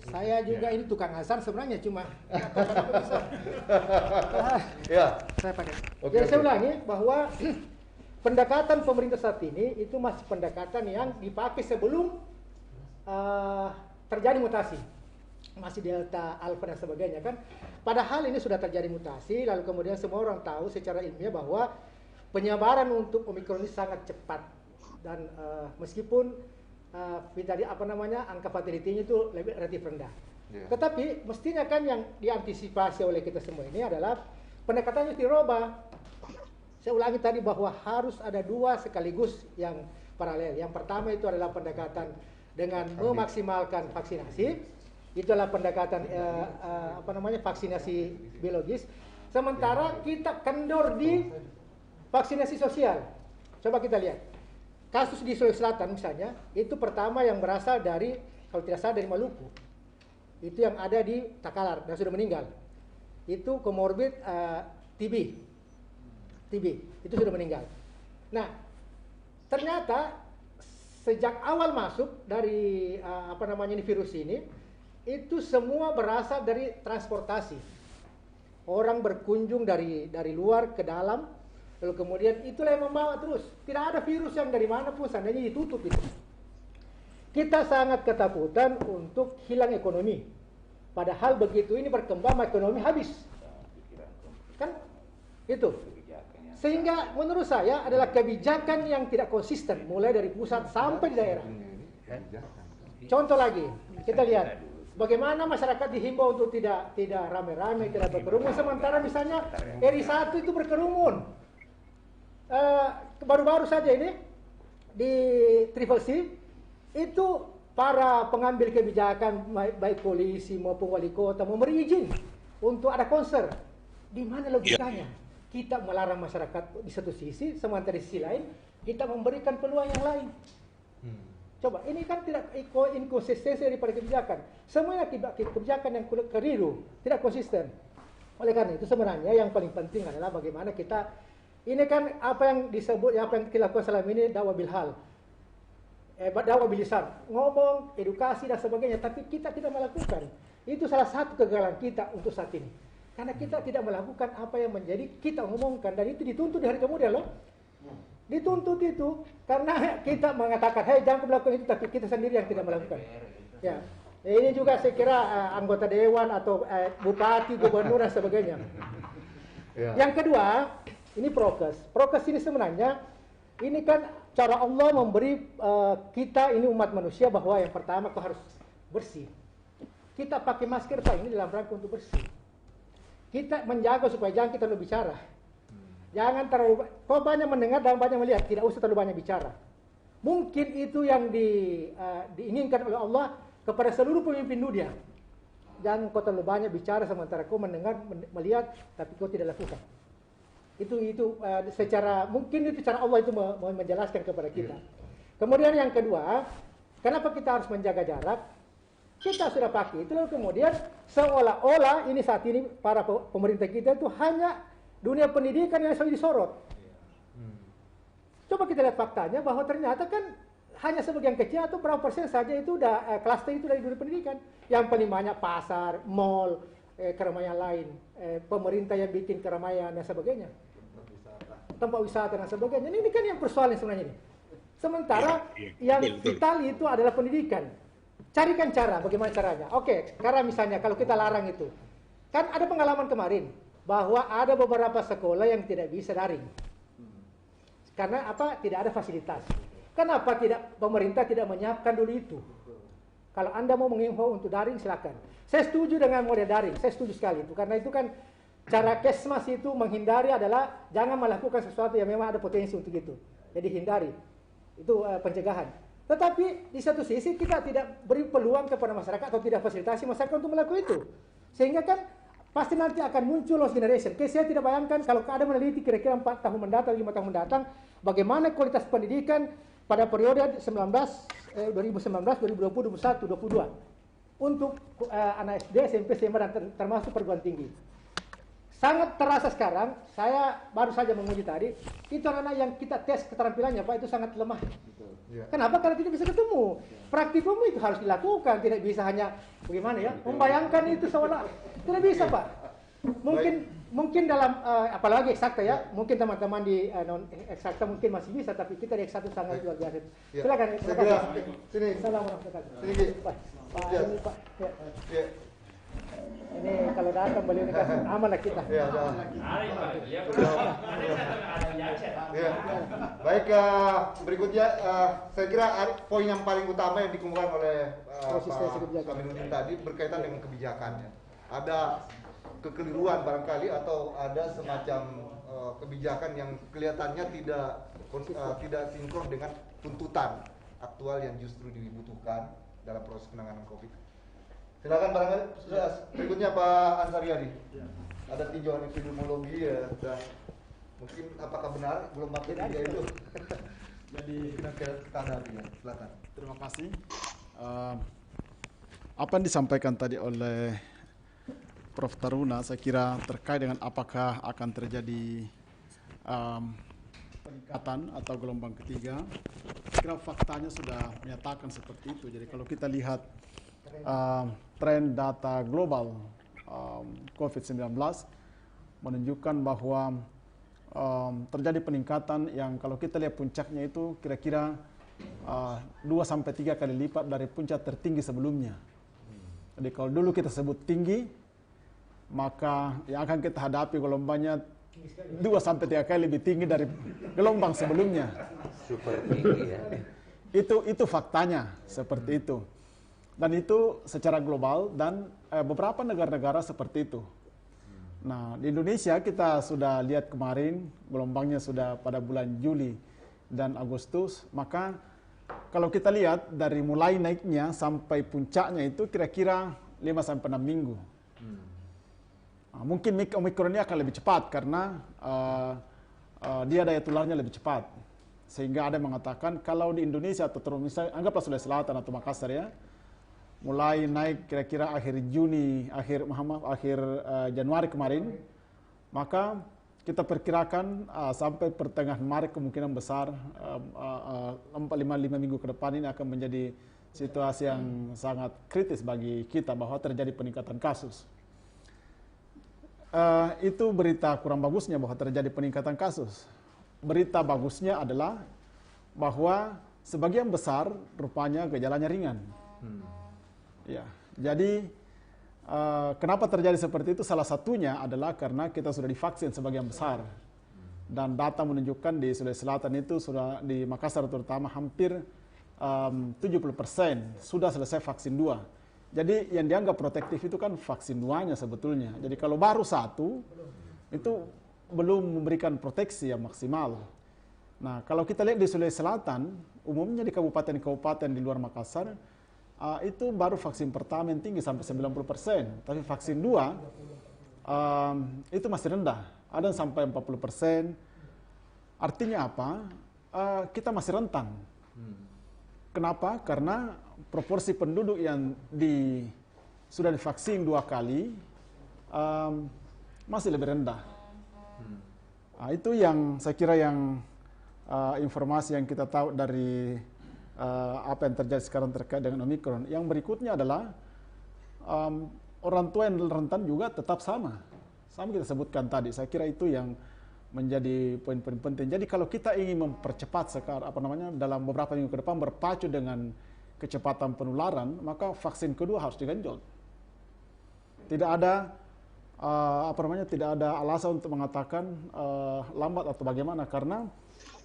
Saya juga ini tukang asar sebenarnya, cuma ya. Saya pakai. Jadi saya ulangi bahwa pendekatan pemerintah saat ini itu masih pendekatan yang dipakai sebelum terjadi mutasi, masih delta, alpha dan sebagainya kan. Padahal ini sudah terjadi mutasi, lalu kemudian semua orang tahu secara ilmiah bahwa penyebaran untuk Omikron ini sangat cepat, dan meskipun tadi angka fatality-nya itu lebih relatif rendah. Tetapi mestinya kan yang diantisipasi oleh kita semua ini adalah pendekatannya dirubah. Saya ulangi tadi bahwa harus ada dua sekaligus yang paralel. Yang pertama itu adalah pendekatan dengan memaksimalkan vaksinasi. Itu adalah pendekatan vaksinasi biologis. Sementara kita kendor di vaksinasi sosial. Coba kita lihat. Kasus di Sulawesi Selatan misalnya, itu pertama yang berasal dari, kalau tidak salah dari Maluku. Itu yang ada di Takalar dan sudah meninggal. Itu komorbid TB itu sudah meninggal. Nah, ternyata sejak awal masuk dari virus ini, itu semua berasal dari transportasi. Orang berkunjung dari luar ke dalam, lalu kemudian itulah yang membawa terus. Tidak ada virus yang dari mana pun seandainya ditutup itu. Kita sangat ketakutan untuk hilang ekonomi. Padahal begitu ini berkembang ekonomi habis. Kan itu. Sehingga menurut saya adalah kebijakan yang tidak konsisten mulai dari pusat sampai di daerah. Contoh lagi, kita lihat bagaimana masyarakat dihimbau untuk tidak rame-rame, tidak berkerumun, sementara misalnya RI 1 itu berkerumun. Baru-baru saja ini di Triple C itu para pengambil kebijakan baik polisi maupun wali kota memberi izin untuk ada konser. Di mana logikanya? Kita melarang masyarakat di satu sisi, sementara di sisi lain kita memberikan peluang yang lain. Coba, ini kan tidak inkonsistensi daripada kebijakan. Semuanya kebijakan yang keliru, tidak konsisten. Oleh karena itu sebenarnya yang paling penting adalah bagaimana kita, ini kan apa yang disebut, apa yang kita lakukan selama ini dakwah bilhal, dakwah bilisan, ngomong, edukasi dan sebagainya, tapi kita tidak melakukan. Itu salah satu kegagalan kita untuk saat ini. Karena kita tidak melakukan apa yang menjadi kita ngomongkan, dan itu dituntut di hari kemudian loh. Dituntut itu karena kita mengatakan, hei jangan melakukan itu, tapi kita sendiri yang tidak melakukan. Ya, ini juga saya kira anggota dewan atau bupati, gubernur dan sebagainya. Yang kedua, ini prokes. Prokes ini sebenarnya ini kan cara Allah memberi kita ini umat manusia bahwa yang pertama kau harus bersih. Kita pakai masker Pak ini dalam rangka untuk bersih. Kita menjaga supaya jangan kita terlalu bicara. Jangan terlalu, kau banyak mendengar dan banyak melihat, tidak usah terlalu banyak bicara. Mungkin itu yang diinginkan oleh Allah kepada seluruh pemimpin dunia. Jangan kau terlalu banyak bicara sementara kau mendengar, melihat, tapi kau tidak lakukan. Itu secara, mungkin itu cara Allah itu menjelaskan kepada kita. Kemudian yang kedua, kenapa kita harus menjaga jarak? Kita sudah pakai itu, lalu kemudian seolah-olah ini saat ini para pemerintah kita itu hanya dunia pendidikan yang selalu disorot. Coba kita lihat faktanya bahwa ternyata kan hanya sebagian kecil atau berapa persen saja itu udah klaster itu dari dunia pendidikan. Yang paling banyak pasar, mall, keramaian lain, pemerintah yang bikin keramaian dan sebagainya, tempat wisata dan sebagainya. Ini kan yang persoalan sebenarnya ini. Sementara yang vital itu adalah pendidikan. Carikan cara, bagaimana caranya? Oke, karena misalnya kalau kita larang itu, kan ada pengalaman kemarin bahwa ada beberapa sekolah yang tidak bisa daring. Karena apa? Tidak ada fasilitas. Kenapa pemerintah tidak menyiapkan dulu itu? Kalau Anda mau mengimbau untuk daring, silakan. Saya setuju dengan model daring, saya setuju sekali itu. Karena itu kan cara Kesmas itu menghindari adalah jangan melakukan sesuatu yang memang ada potensi untuk itu. Jadi hindari. Itu pencegahan. Tetapi di satu sisi kita tidak beri peluang kepada masyarakat atau tidak fasilitasi masyarakat untuk melakukan itu. Sehingga kan pasti nanti akan muncul lost generation. Saya tidak bayangkan kalau ada meneliti kira-kira 4 tahun mendatang, 5 tahun mendatang, bagaimana kualitas pendidikan pada periode 2019, 2020, 2021, 2022 untuk anak SD, SMP, SMA dan termasuk perguruan tinggi. Sangat terasa sekarang, saya baru saja menguji tadi, itu anak-anak yang kita tes keterampilannya Pak itu sangat lemah. Kenapa? Karena tidak bisa ketemu. Praktikum itu harus dilakukan, tidak bisa hanya bagaimana ya, membayangkan itu seolah tidak bisa Pak. Mungkin dalam apalagi eksakta ya, mungkin teman-teman di non eksakta mungkin masih bisa, tapi kita di eksakta sangat luar biasa. Silakan. Sini. Assalamualaikum. Sini Pak. Pak. Ya. Ini kalau datang beliau ini kan aman lah kita. Ya, baik, berikutnya saya kira poin yang paling utama yang dikemukakan oleh Pak Aminuddin tadi berkaitan dengan kebijakannya. Ada kekeliruan barangkali atau ada semacam kebijakan yang kelihatannya tidak sinkron dengan tuntutan aktual yang justru dibutuhkan dalam proses penanganan COVID. Silakan barangkali berikutnya Pak Ansariadi. Ada tinjauan epidemiologi ya, dan mungkin apakah benar gelombang ketiga itu? Jadi kita hadapi ya. Silakan. Terima kasih. Apa yang disampaikan tadi oleh Prof. Taruna, saya kira terkait dengan apakah akan terjadi peningkatan atau gelombang ketiga. Saya kira faktanya sudah menyatakan seperti itu. Jadi kalau kita lihat tren data global COVID-19 menunjukkan bahwa terjadi peningkatan yang kalau kita lihat puncaknya itu kira-kira 2-3 kali lipat dari puncak tertinggi sebelumnya. Jadi kalau dulu kita sebut tinggi, maka yang akan kita hadapi gelombangnya 2-3 kali lebih tinggi dari gelombang sebelumnya. Super tinggi ya. Itu faktanya seperti itu. Dan itu secara global dan beberapa negara-negara seperti itu. Nah, di Indonesia kita sudah lihat kemarin gelombangnya sudah pada bulan Juli dan Agustus, maka kalau kita lihat dari mulai naiknya sampai puncaknya itu kira-kira 5-6 minggu. Nah, mungkin Omikron ini akan lebih cepat karena dia daya tularnya lebih cepat. Sehingga ada yang mengatakan kalau di Indonesia atau misalnya anggaplah Sulawesi Selatan atau Makassar ya, mulai naik kira-kira akhir Januari kemarin, maka kita perkirakan sampai pertengahan Maret kemungkinan besar 4-5 minggu ke depan ini akan menjadi situasi yang sangat kritis bagi kita bahwa terjadi peningkatan kasus. Itu berita kurang bagusnya bahwa terjadi peningkatan kasus. Berita bagusnya adalah bahwa sebagian besar rupanya gejalanya ringan. Ya, jadi kenapa terjadi seperti itu? Salah satunya adalah karena kita sudah divaksin sebagian besar. Dan data menunjukkan di Sulawesi Selatan itu sudah di Makassar terutama hampir 70% sudah selesai vaksin 2. Jadi yang dianggap protektif itu kan vaksin 2-nya sebetulnya. Jadi kalau baru 1 itu belum memberikan proteksi yang maksimal. Nah, kalau kita lihat di Sulawesi Selatan, umumnya di kabupaten-kabupaten di luar Makassar, itu baru vaksin pertama yang tinggi sampai 90%. Tapi vaksin 2 itu masih rendah. Ada yang sampai 40%. Artinya apa? Kita masih rentan. Kenapa? Karena proporsi penduduk yang sudah divaksin 2 kali masih lebih rendah. Itu yang saya kira yang informasi yang kita tahu dari apa yang terjadi sekarang terkait dengan Omikron. Yang berikutnya adalah orang tua yang rentan juga tetap sama kita sebutkan tadi. Saya kira itu yang menjadi poin-poin penting. Jadi kalau kita ingin mempercepat dalam beberapa minggu ke depan berpacu dengan kecepatan penularan, maka vaksin kedua harus digenjot. Tidak ada tidak ada alasan untuk mengatakan lambat atau bagaimana, karena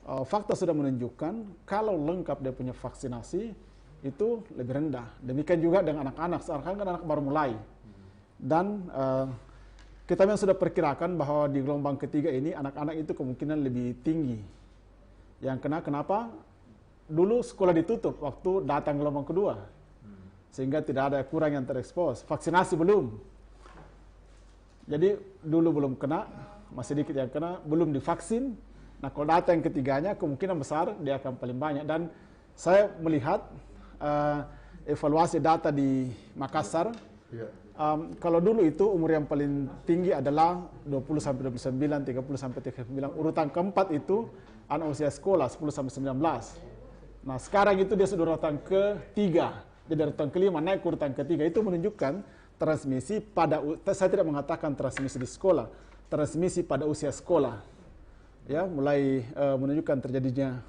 fakta sudah menunjukkan kalau lengkap dia punya vaksinasi itu lebih rendah. Demikian juga dengan anak-anak, sekarang kan anak baru mulai. Dan kita memang sudah perkirakan bahwa di gelombang ketiga ini anak-anak itu kemungkinan lebih tinggi. Yang kenapa? Dulu sekolah ditutup waktu datang gelombang kedua. Sehingga tidak ada kurang yang terekspos. Vaksinasi belum. Jadi dulu belum kena, masih dikit yang kena, belum divaksin. Nah, kalau data yang ketiganya kemungkinan besar dia akan paling banyak. Dan saya melihat evaluasi data di Makassar, kalau dulu itu umur yang paling tinggi adalah 20-29, 30-39. Urutan keempat itu anak usia sekolah 10-19. Nah, sekarang itu dia sudah urutan ketiga. Jadi urutan kelima naik ke urutan ketiga. Itu menunjukkan transmisi saya tidak mengatakan transmisi di sekolah, transmisi pada usia sekolah. Ya, mulai menunjukkan terjadinya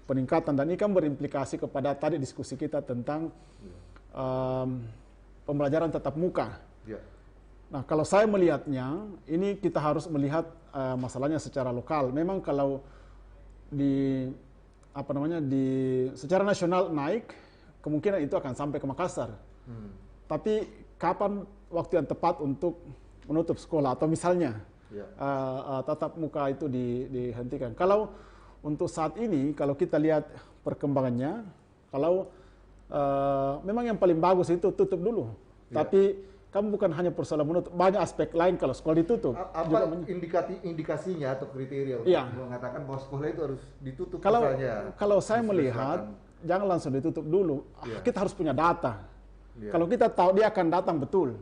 peningkatan, dan ini kan berimplikasi kepada tadi diskusi kita tentang pembelajaran tatap muka. Nah, kalau saya melihatnya, ini kita harus melihat masalahnya secara lokal. Memang kalau secara nasional naik, kemungkinan itu akan sampai ke Makassar. Tapi kapan waktu yang tepat untuk menutup sekolah atau misalnya tatap muka itu dihentikan. Kalau untuk saat ini, kalau kita lihat perkembangannya, kalau memang yang paling bagus itu tutup dulu. Tapi kamu bukan hanya persoalan menutup, banyak aspek lain kalau sekolah ditutup. Apa indikasinya atau kriteria untuk mengatakan bahwa sekolah itu harus ditutup? Kalau saya melihat, jangan langsung ditutup dulu. Kita harus punya data. Kalau kita tahu dia akan datang betul.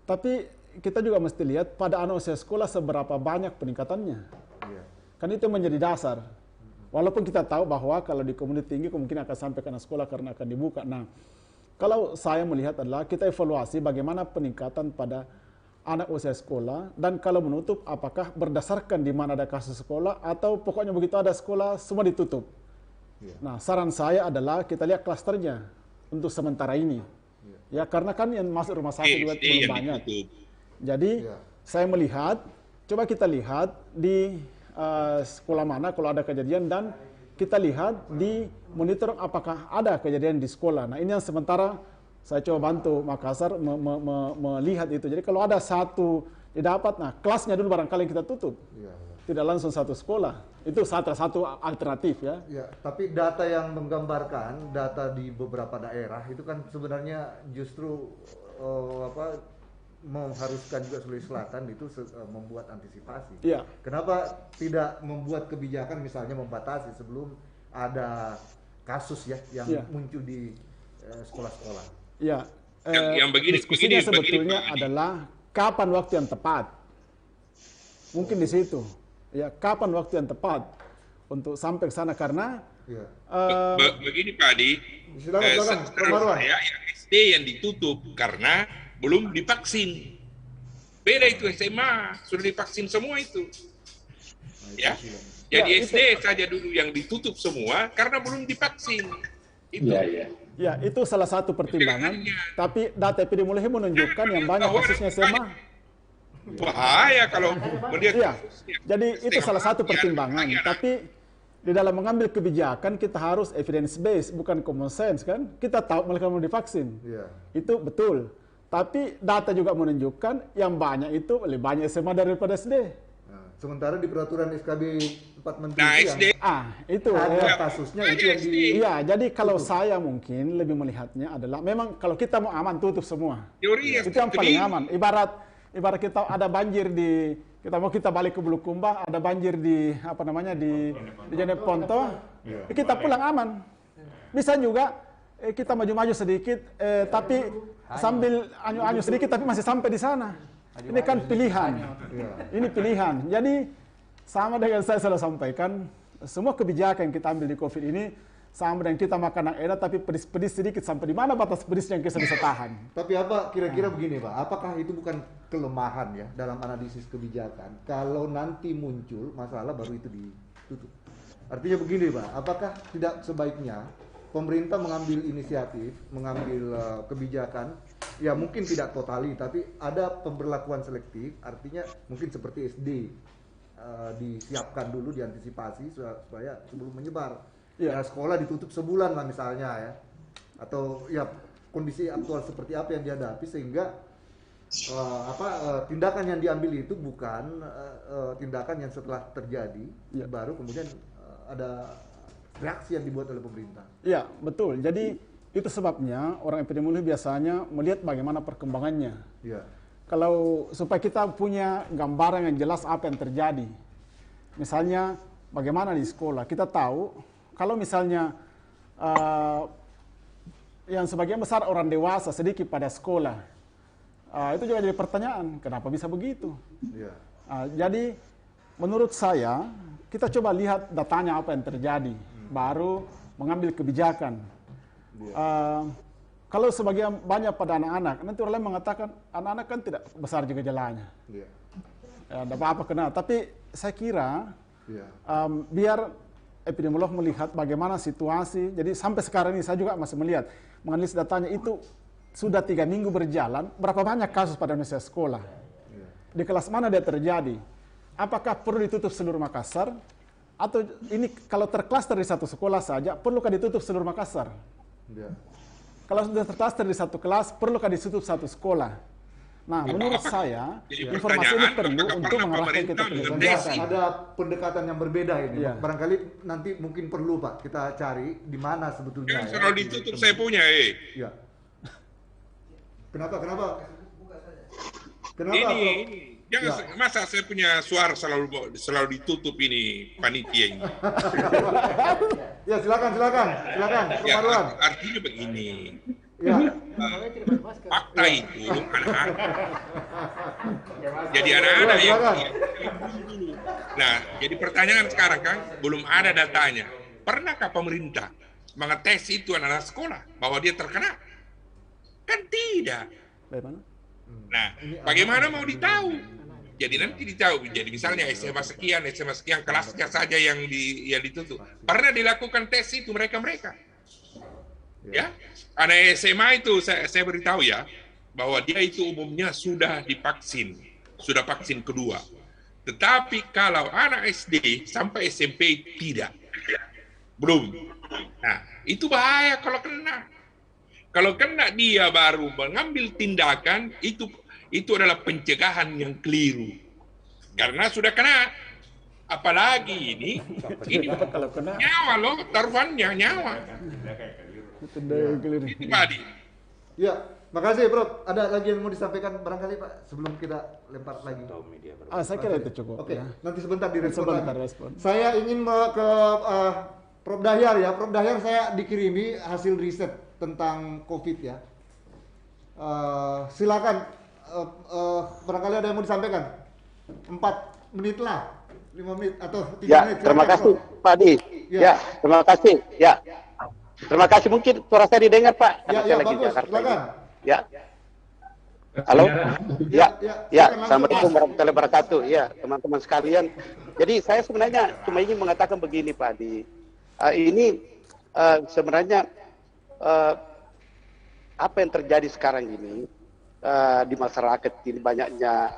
Tapi kita juga mesti lihat pada anak usia sekolah seberapa banyak peningkatannya. Kan itu menjadi dasar. Walaupun kita tahu bahwa kalau di komunitas tinggi kemungkinan akan sampai ke anak sekolah karena akan dibuka. Nah, kalau saya melihat adalah kita evaluasi bagaimana peningkatan pada anak usia sekolah, dan kalau menutup apakah berdasarkan di mana ada kasus sekolah atau pokoknya begitu ada sekolah semua ditutup. Nah, saran saya adalah kita lihat klasternya untuk sementara ini. Ya, karena kan yang masuk rumah sakit juga belum banyak. Jadi saya melihat, coba kita lihat di sekolah mana kalau ada kejadian, dan kita lihat di monitor apakah ada kejadian di sekolah. Nah, ini yang sementara saya coba bantu Makassar melihat itu. Jadi kalau ada satu didapat, nah kelasnya dulu barangkali kita tutup. Tidak langsung satu sekolah. Itu satu alternatif ya. Tapi data yang menggambarkan data di beberapa daerah itu kan sebenarnya justru mengharuskan juga Sulawesi Selatan itu membuat antisipasi. Kenapa tidak membuat kebijakan misalnya membatasi sebelum ada kasus yang muncul di sekolah-sekolah? Yang begini sebetulnya adalah kapan waktu yang tepat. Mungkin di situ. Kapan waktu yang tepat untuk sampai ke sana, karena begini Pak Adi, saya yang SD yang ditutup karena belum divaksin. Beda itu SMA, sudah divaksin semua itu. Jadi SD saja dulu yang ditutup semua karena belum divaksin. Itu. Itu salah satu pertimbangan. Tapi data epidemiologi menunjukkan yang banyak kasusnya SMA. Bahaya kalau melihat. Jadi itu salah satu pertimbangan. Tapi di dalam mengambil kebijakan kita harus evidence based, bukan common sense kan? Kita tahu mereka mau divaksin. Itu betul. Tapi data juga menunjukkan yang banyak itu lebih banyak SMA daripada SD. Sementara di peraturan SKB 4 Menteri SD itu ada kasusnya itu yang di. Jadi kalau saya mungkin lebih melihatnya adalah memang kalau kita mau aman tutup semua. Itu yang paling aman. Ibarat kita ada banjir kita balik ke Bulukumba, ada banjir di di Jeneponto, kita pulang aman. Bisa juga kita maju-maju sedikit, tapi sambil anyu-anyu sedikit, tapi masih sampai di sana. Ini kan pilihan. Ini pilihan. Jadi sama dengan saya selalu sampaikan, semua kebijakan yang kita ambil di COVID ini sama dengan kita makan yang enak tapi pedis-pedis sedikit, sampai di mana batas pedisnya yang kita bisa tahan. Tapi apa kira-kira begini Pak, apakah itu bukan kelemahan ya dalam analisis kebijakan? Kalau nanti muncul masalah baru itu ditutup. Artinya begini Pak, apakah tidak sebaiknya pemerintah mengambil inisiatif, mengambil kebijakan, ya mungkin tidak totali, tapi ada pemberlakuan selektif, artinya mungkin seperti SD, disiapkan dulu, diantisipasi supaya sebelum menyebar. Sekolah ditutup sebulan lah misalnya ya, atau kondisi aktual seperti apa yang dihadapi sehingga tindakan yang diambil itu bukan tindakan yang setelah terjadi baru kemudian ada reaksi yang dibuat oleh pemerintah. Iya betul. Jadi itu sebabnya orang epidemiologi biasanya melihat bagaimana perkembangannya. Kalau supaya kita punya gambaran yang jelas apa yang terjadi. Misalnya bagaimana di sekolah kita tahu. Kalau misalnya yang sebagian besar orang dewasa sedikit pada sekolah, itu juga jadi pertanyaan, kenapa bisa begitu? Jadi menurut saya, kita coba lihat datanya apa yang terjadi, baru mengambil kebijakan. Kalau sebagian banyak pada anak-anak, nanti orang lain mengatakan, anak-anak kan tidak besar juga gejalanya. Tidak apa-apa kena, tapi saya kira biar epidemiolog melihat bagaimana situasi. Jadi sampai sekarang ini saya juga masih melihat, menganalisis datanya itu sudah 3 minggu berjalan, berapa banyak kasus pada Indonesia sekolah. Di kelas mana dia terjadi? Apakah perlu ditutup seluruh Makassar? Atau ini kalau terklaster di satu sekolah saja, perlukah ditutup seluruh Makassar? kalau sudah terklaster di satu kelas, perlukah ditutup satu sekolah? Nah, menurut saya, informasi ini perlu untuk mengarahkan kita pendidikan. Ada pendekatan yang berbeda ini. Iya. Barangkali nanti mungkin perlu, Pak, kita cari di mana sebetulnya. Yang selalu ditutup saya punya, Iya. Kenapa? Ini. Jangan masa saya punya suara selalu ditutup ini panitia ini. Ya, silakan. Ya, Perpaduan. artinya begini. Ya. Fakta itu anak-anak. Jadi anak-anak Ya, silakan. Nah, jadi pertanyaan sekarang kan belum ada datanya. Pernahkah pemerintah mengetes itu anak-anak sekolah bahwa dia terkena? Kan tidak. Bagaimana? Nah, bagaimana mau ditahu? Jadi nanti ditahu. Jadi misalnya SMA sekian kelasnya saja yang ditutup. Pernah dilakukan tes itu mereka. Ya, anak SMA itu saya beritahu ya bahwa dia itu umumnya sudah vaksin kedua. Tetapi kalau anak SD sampai SMP tidak, belum. Nah, itu bahaya kalau kena. Kalau kena dia baru mengambil tindakan, itu adalah pencegahan yang keliru. Karena sudah kena. Apalagi ini Kalau kena, nyawa loh, taruhannya nyawa. itu keliru. Itu Pak Adi. Ya, makasih, Prof. Ada lagi yang mau disampaikan barangkali, Pak, sebelum kita lempar lagi. Saya kira itu cukup. Oke, Ya. nanti sebentar direspon Sebentar lagi. respon. Saya ingin ke Prof. Dahyar ya. Prof. Dahyar, saya dikirimi hasil riset tentang COVID ya. Silakan, barangkali ada yang mau disampaikan. 4 menit lah, 5 menit atau 3 menit. Terima Silakan, kasih Prof. Pak Adi. Ya. Terima kasih. Terima kasih, mungkin suara saya didengar, Pak. Karena Ya, saya lagi di bagus. Jakarta Silakan. ini. Halo? Silakan Assalamualaikum warahmatullahi wabarakatuh. Ya, teman-teman sekalian. Jadi saya sebenarnya cuma ingin mengatakan begini, Pak Adi. Ini sebenarnya apa yang terjadi sekarang ini di masyarakat ini banyaknya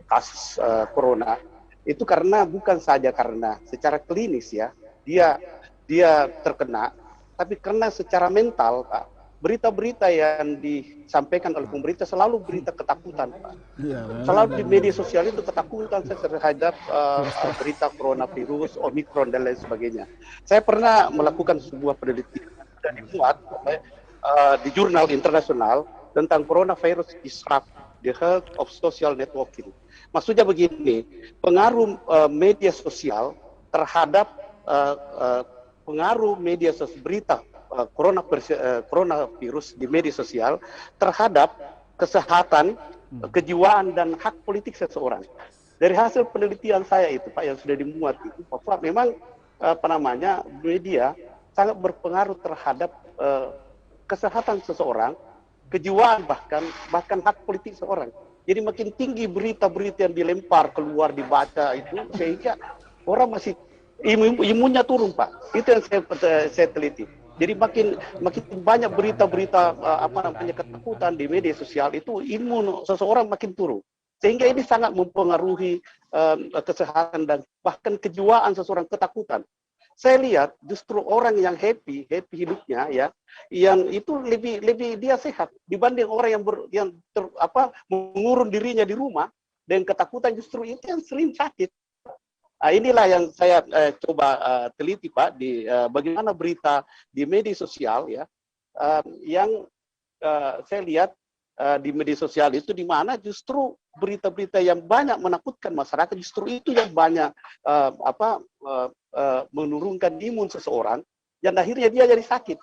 kasus corona itu karena bukan saja karena secara klinis ya dia terkena, tapi karena secara mental, Pak. Berita-berita yang disampaikan oleh pemerintah selalu berita ketakutan, Pak. Selalu di media sosial itu ketakutan terhadap berita coronavirus, Omicron dan lain sebagainya. Saya pernah melakukan sebuah penelitian dan dimuat di jurnal internasional tentang coronavirus disrupt the health of social networking. Maksudnya begini, pengaruh media sosial terhadap pengaruh media sosial berita coronavirus di media sosial terhadap kesehatan, kejiwaan dan hak politik seseorang. Dari hasil penelitian saya itu, Pak, yang sudah dimuat itu, bahwa memang media sangat berpengaruh terhadap kesehatan seseorang, kejiwaan bahkan hak politik seseorang. Jadi makin tinggi berita-berita yang dilempar keluar dibaca itu sehingga orang masih imunnya turun, Pak. Itu yang saya teliti. Jadi makin banyak berita-berita ketakutan di media sosial itu imun seseorang makin turun. Sehingga ini sangat mempengaruhi kesehatan dan bahkan kejiwaan seseorang, ketakutan. Saya lihat justru orang yang happy hidupnya ya, yang itu lebih dia sehat dibanding orang yang mengurung dirinya di rumah dan ketakutan, justru itu yang sering sakit. Nah, inilah yang saya coba teliti, Pak, di bagaimana berita di media sosial ya, yang saya lihat di media sosial itu di mana justru berita-berita yang banyak menakutkan masyarakat, justru itu yang banyak menurunkan imun seseorang, dan akhirnya dia jadi sakit.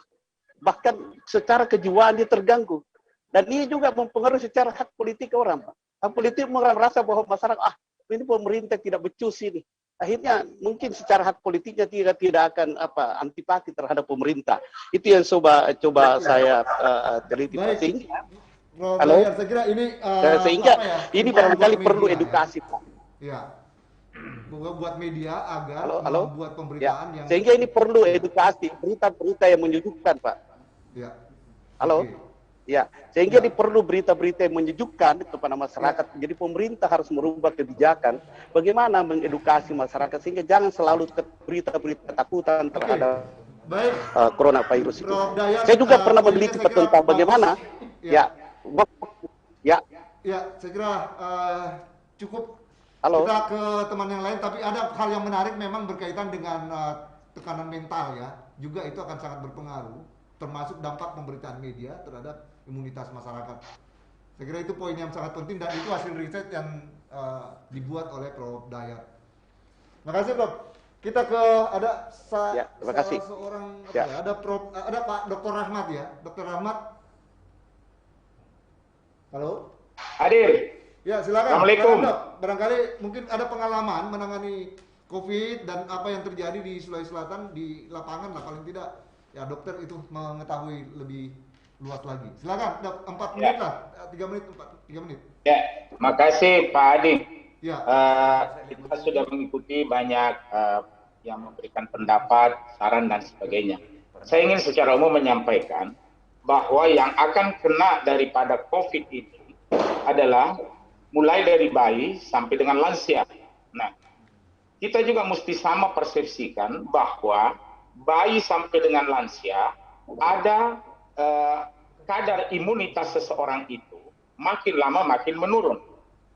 Bahkan secara kejiwaan dia terganggu. Dan ini juga mempengaruhi secara hak politik orang, Pak. Hak politik merasa bahwa masyarakat, ini pemerintah tidak becus ini. Akhirnya mungkin secara hak politiknya tidak akan antipati terhadap pemerintah. Itu yang coba saya teliti. Halo. Saya kira ini sehingga ini barangkali perlu edukasi, Pak. Ya. Buat media agar halo? membuat pemberitaan yang sehingga ini perlu edukasi, berita-berita yang menyejukkan, Pak. Ya. Halo. Okay. Ya, sehingga ini perlu berita-berita yang menyejukkan kepada masyarakat. Jadi pemerintah harus merubah kebijakan bagaimana mengedukasi masyarakat sehingga jangan selalu berita-berita ketakutan terhadap Baik. Coronavirus itu. Prof. Dayat, Saya juga pernah poinnya meneliti saya kira tentang bagaimana Ya. ya Ya, saya kira cukup. Halo. Kita ke teman yang lain, tapi ada hal yang menarik memang berkaitan dengan tekanan mental ya. Juga itu akan sangat berpengaruh, termasuk dampak pemberitaan media terhadap imunitas masyarakat. Saya kira itu poin yang sangat penting dan itu hasil riset yang dibuat oleh Prof. Dayat. Makasih Prof. Kita ke ada terima kasih. seorang ada Pak Dr. Rahmat ya. Dr. Rahmat. Halo. Hadir. Ya, silakan. Assalamualaikum. Barangkali mungkin ada pengalaman menangani COVID dan apa yang terjadi di Sulawesi Selatan di lapangan lah paling tidak. Ya, dokter itu mengetahui lebih luas lagi. Silakan, 4 menit lah. 3 menit, 3 menit. Ya, makasih Pak Adi. Ya. Kita sudah mengikuti banyak yang memberikan pendapat, saran dan sebagainya. Saya ingin secara umum menyampaikan bahwa yang akan kena daripada COVID ini adalah mulai dari bayi sampai dengan lansia. Nah, kita juga mesti sama persepsikan bahwa bayi sampai dengan lansia ada kadar imunitas seseorang itu makin lama makin menurun.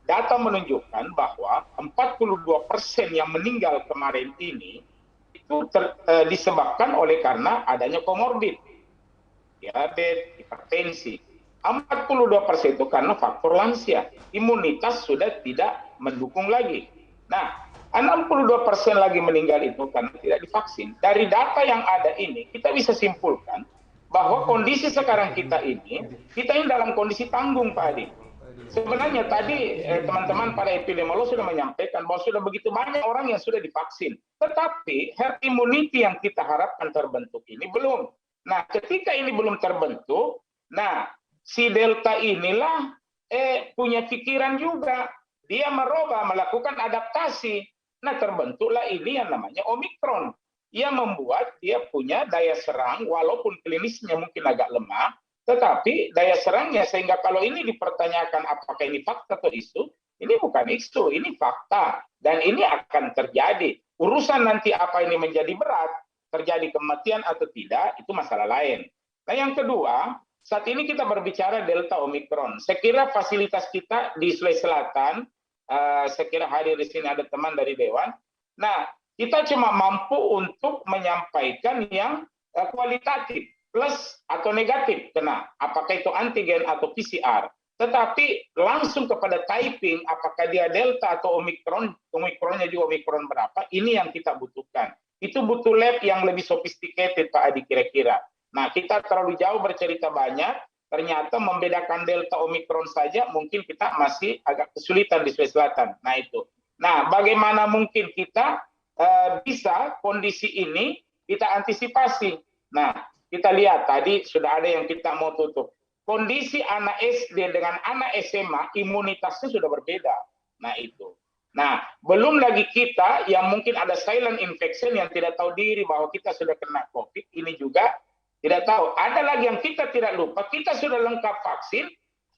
Data menunjukkan bahwa 42% yang meninggal kemarin ini itu disebabkan oleh karena adanya komorbid, diabetes, hipertensi. 42% itu karena faktor lansia. Imunitas sudah tidak mendukung lagi. Nah, 62% lagi meninggal itu karena tidak divaksin. Dari data yang ada ini, kita bisa simpulkan bahwa kondisi sekarang kita ini dalam kondisi tanggung, Pak Adi. Sebenarnya tadi teman-teman para epidemiolog sudah menyampaikan bahwa sudah begitu banyak orang yang sudah divaksin. Tetapi herd immunity yang kita harapkan terbentuk ini belum. Nah, ketika ini belum terbentuk, nah, si Delta inilah punya pikiran juga. Dia melakukan adaptasi. Nah, terbentuklah ini yang namanya Omikron. Yang membuat dia punya daya serang, walaupun klinisnya mungkin agak lemah, tetapi daya serangnya sehingga kalau ini dipertanyakan apakah ini fakta atau isu, ini bukan isu, ini fakta. Dan ini akan terjadi. Urusan nanti apa ini menjadi berat, terjadi kematian atau tidak, itu masalah lain. Nah, yang kedua, saat ini kita berbicara Delta Omikron. Saya kira fasilitas kita di Sulawesi Selatan, saya kira hadir di sini ada teman dari Dewan. Nah, kita cuma mampu untuk menyampaikan yang kualitatif, plus atau negatif kena. Apakah itu antigen atau PCR. Tetapi langsung kepada typing, apakah dia Delta atau Omikron, Omikronnya juga Omikron berapa, ini yang kita butuhkan. Itu butuh lab yang lebih sophisticated, Pak Adi, kira-kira. Nah, kita terlalu jauh bercerita banyak, ternyata membedakan Delta Omikron saja mungkin kita masih agak kesulitan di Sulawesi Selatan. Nah, itu. Nah, bagaimana mungkin kita bisa kondisi ini kita antisipasi. Nah, kita lihat tadi sudah ada yang kita mau tutup. Kondisi anak SD dengan anak SMA imunitasnya sudah berbeda. Nah, itu. Nah, belum lagi kita yang mungkin ada silent infection yang tidak tahu diri bahwa kita sudah kena COVID, ini juga tidak tahu. Ada lagi yang kita tidak lupa, kita sudah lengkap vaksin,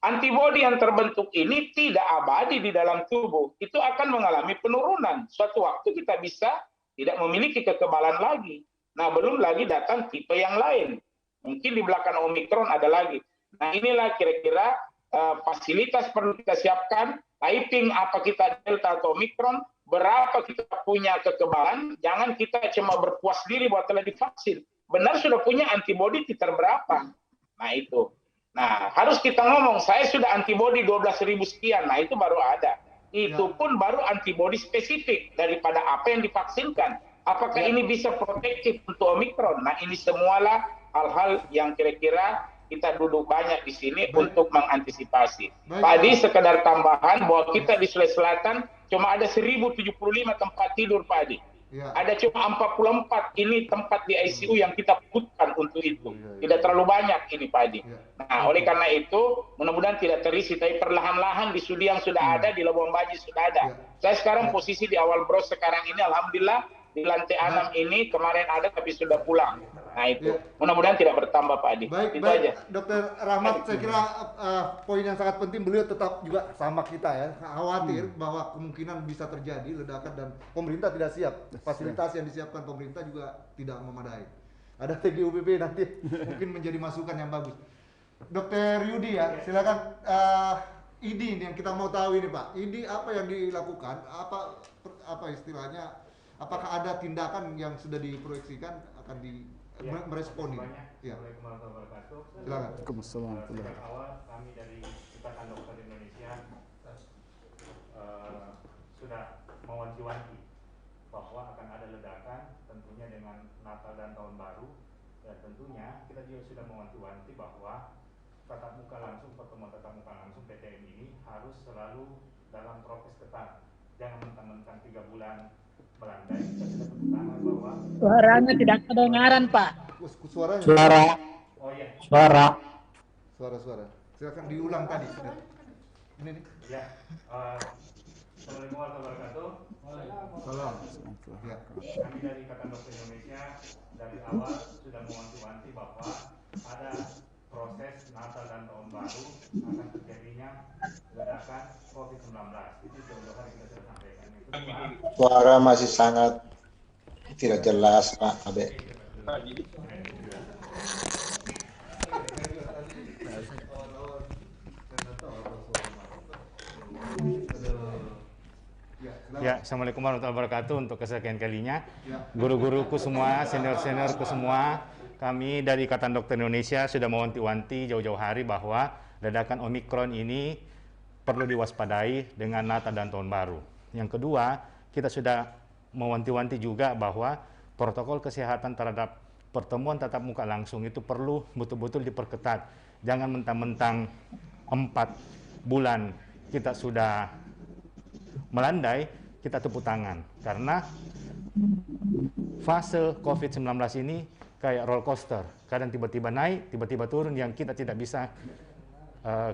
antibodi yang terbentuk ini tidak abadi di dalam tubuh. Itu akan mengalami penurunan. Suatu waktu kita bisa tidak memiliki kekebalan lagi. Nah, belum lagi datang tipe yang lain. Mungkin di belakang Omikron ada lagi. Nah, inilah kira-kira fasilitas perlu kita siapkan. Typing apa kita Delta atau Omikron, berapa kita punya kekebalan. Jangan kita cuma berpuas diri bahwa telah divaksin. Benar sudah punya antibodi titer berapa. Nah, itu. Nah, harus kita ngomong, saya sudah antibodi 12.000 sekian. Nah, itu baru ada. Itu pun baru antibodi spesifik daripada apa yang divaksinkan. Apakah ini bisa protektif untuk Omikron? Nah, ini semualah hal-hal yang kira-kira kita duduk banyak di sini untuk mengantisipasi. Tadi sekedar tambahan bahwa kita di Sulawesi Selatan cuma ada 1.075 tempat tidur, Pak Adi. Ada cuma 44 ini tempat di ICU yang kita butuhkan untuk itu. Tidak terlalu banyak ini, Pak Adi. Nah, oleh karena itu, mudah-mudahan tidak terisi, tapi perlahan-lahan di Sudiang sudah ada, di Labuan Baji sudah ada. Saya sekarang posisi di awal bros sekarang ini, alhamdulillah, di lantai 6 ini kemarin ada tapi sudah pulang. Nah, itu. Mudah-mudahan tidak bertambah, Pak Adi. Baik, itu baik. aja. Dokter Rahmat, saya kira poin yang sangat penting, beliau tetap juga sama kita ya, khawatir bahwa kemungkinan bisa terjadi ledakan dan pemerintah tidak siap. Fasilitas yang disiapkan pemerintah juga tidak memadai. ada TGUPP nanti mungkin menjadi masukan yang bagus. Dr. Yudi ya, silakan. ID ini yang kita mau tahu ini Pak. ID apa yang dilakukan? Apa istilahnya? Apakah ada tindakan yang sudah diproyeksikan akan merespon ini? Ya. Silakan. Sejak awal kami dari Ikatan Dokter Indonesia sudah mewanti-wanti bahwa akan ada ledakan tentunya dengan Natal dan Tahun Baru, dan tentunya kita juga sudah mewanti-wanti bahwa tatap muka langsung, pertemuan tatap muka langsung PTM ini harus selalu dalam prokes ketat. Jangan mentang-mentang 3 bulan melandai, kita sudah bertentangan bahwa suaranya tidak kedengaran, Pak. Suara. Oh iya. Suara. Silakan diulang tadi. Ini nih. Ya. Assalamualaikum warahmatullahi wabarakatuh. Salam. Ya. Kami dari Ikatan Dokter Indonesia dari awal sudah mewanti-wanti bahwa ada proses Natal dan Tahun Baru akan terjadinya ledakan COVID-19. Itu jauh-jauh hari kita sudah sampaikan. Suara masih sangat tidak jelas, Pak Abe. Ya, Assalamualaikum warahmatullahi wabarakatuh. Untuk kesekian kalinya, guru-guruku semua, senior-seniorku semua, kami dari Ikatan Dokter Indonesia sudah mewanti-wanti jauh-jauh hari bahwa ledakan Omikron ini perlu diwaspadai dengan Natal dan Tahun Baru. Yang kedua, kita sudah mewanti-wanti juga bahwa protokol kesehatan terhadap pertemuan tatap muka langsung itu perlu betul-betul diperketat. Jangan mentang-mentang 4 bulan kita sudah melandai, kita tepuk tangan. Karena fase COVID-19 ini kayak roller coaster. Kadang tiba-tiba naik, tiba-tiba turun yang kita tidak bisa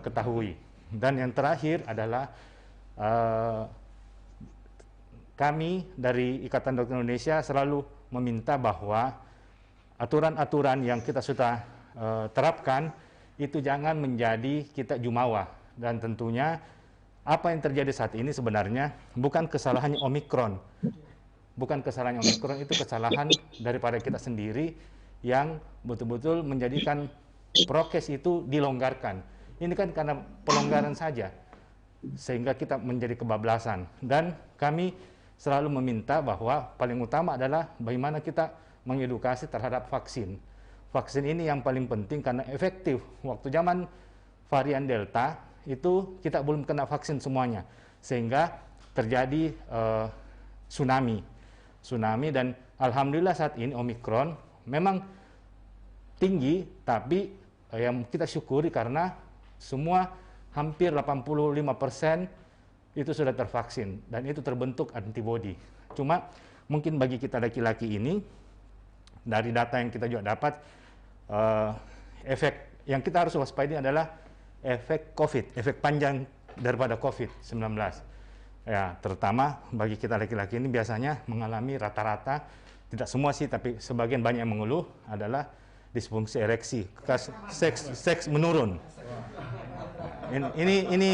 ketahui. Dan yang terakhir adalah kami dari Ikatan Dokter Indonesia selalu meminta bahwa aturan-aturan yang kita sudah terapkan itu jangan menjadi kita jumawa. Dan tentunya apa yang terjadi saat ini sebenarnya bukan kesalahan Omikron. Bukan kesalahan Omikron, itu kesalahan daripada kita sendiri yang betul-betul menjadikan prokes itu dilonggarkan. Ini kan karena pelonggaran saja, sehingga kita menjadi kebablasan. Dan kami selalu meminta bahwa paling utama adalah bagaimana kita mengedukasi terhadap vaksin. Vaksin ini yang paling penting karena efektif. Waktu zaman varian Delta, itu kita belum kena vaksin semuanya, sehingga terjadi tsunami, dan alhamdulillah saat ini Omikron memang tinggi, tapi yang kita syukuri karena semua hampir 85% itu sudah tervaksin dan itu terbentuk antibodi. Cuma mungkin bagi kita laki-laki ini, dari data yang kita juga dapat, efek yang kita harus waspadai adalah efek COVID, efek panjang daripada COVID-19. Ya, terutama bagi kita laki-laki ini biasanya mengalami rata-rata, tidak semua sih, tapi sebagian banyak yang mengeluh adalah disfungsi ereksi, seks menurun. Ini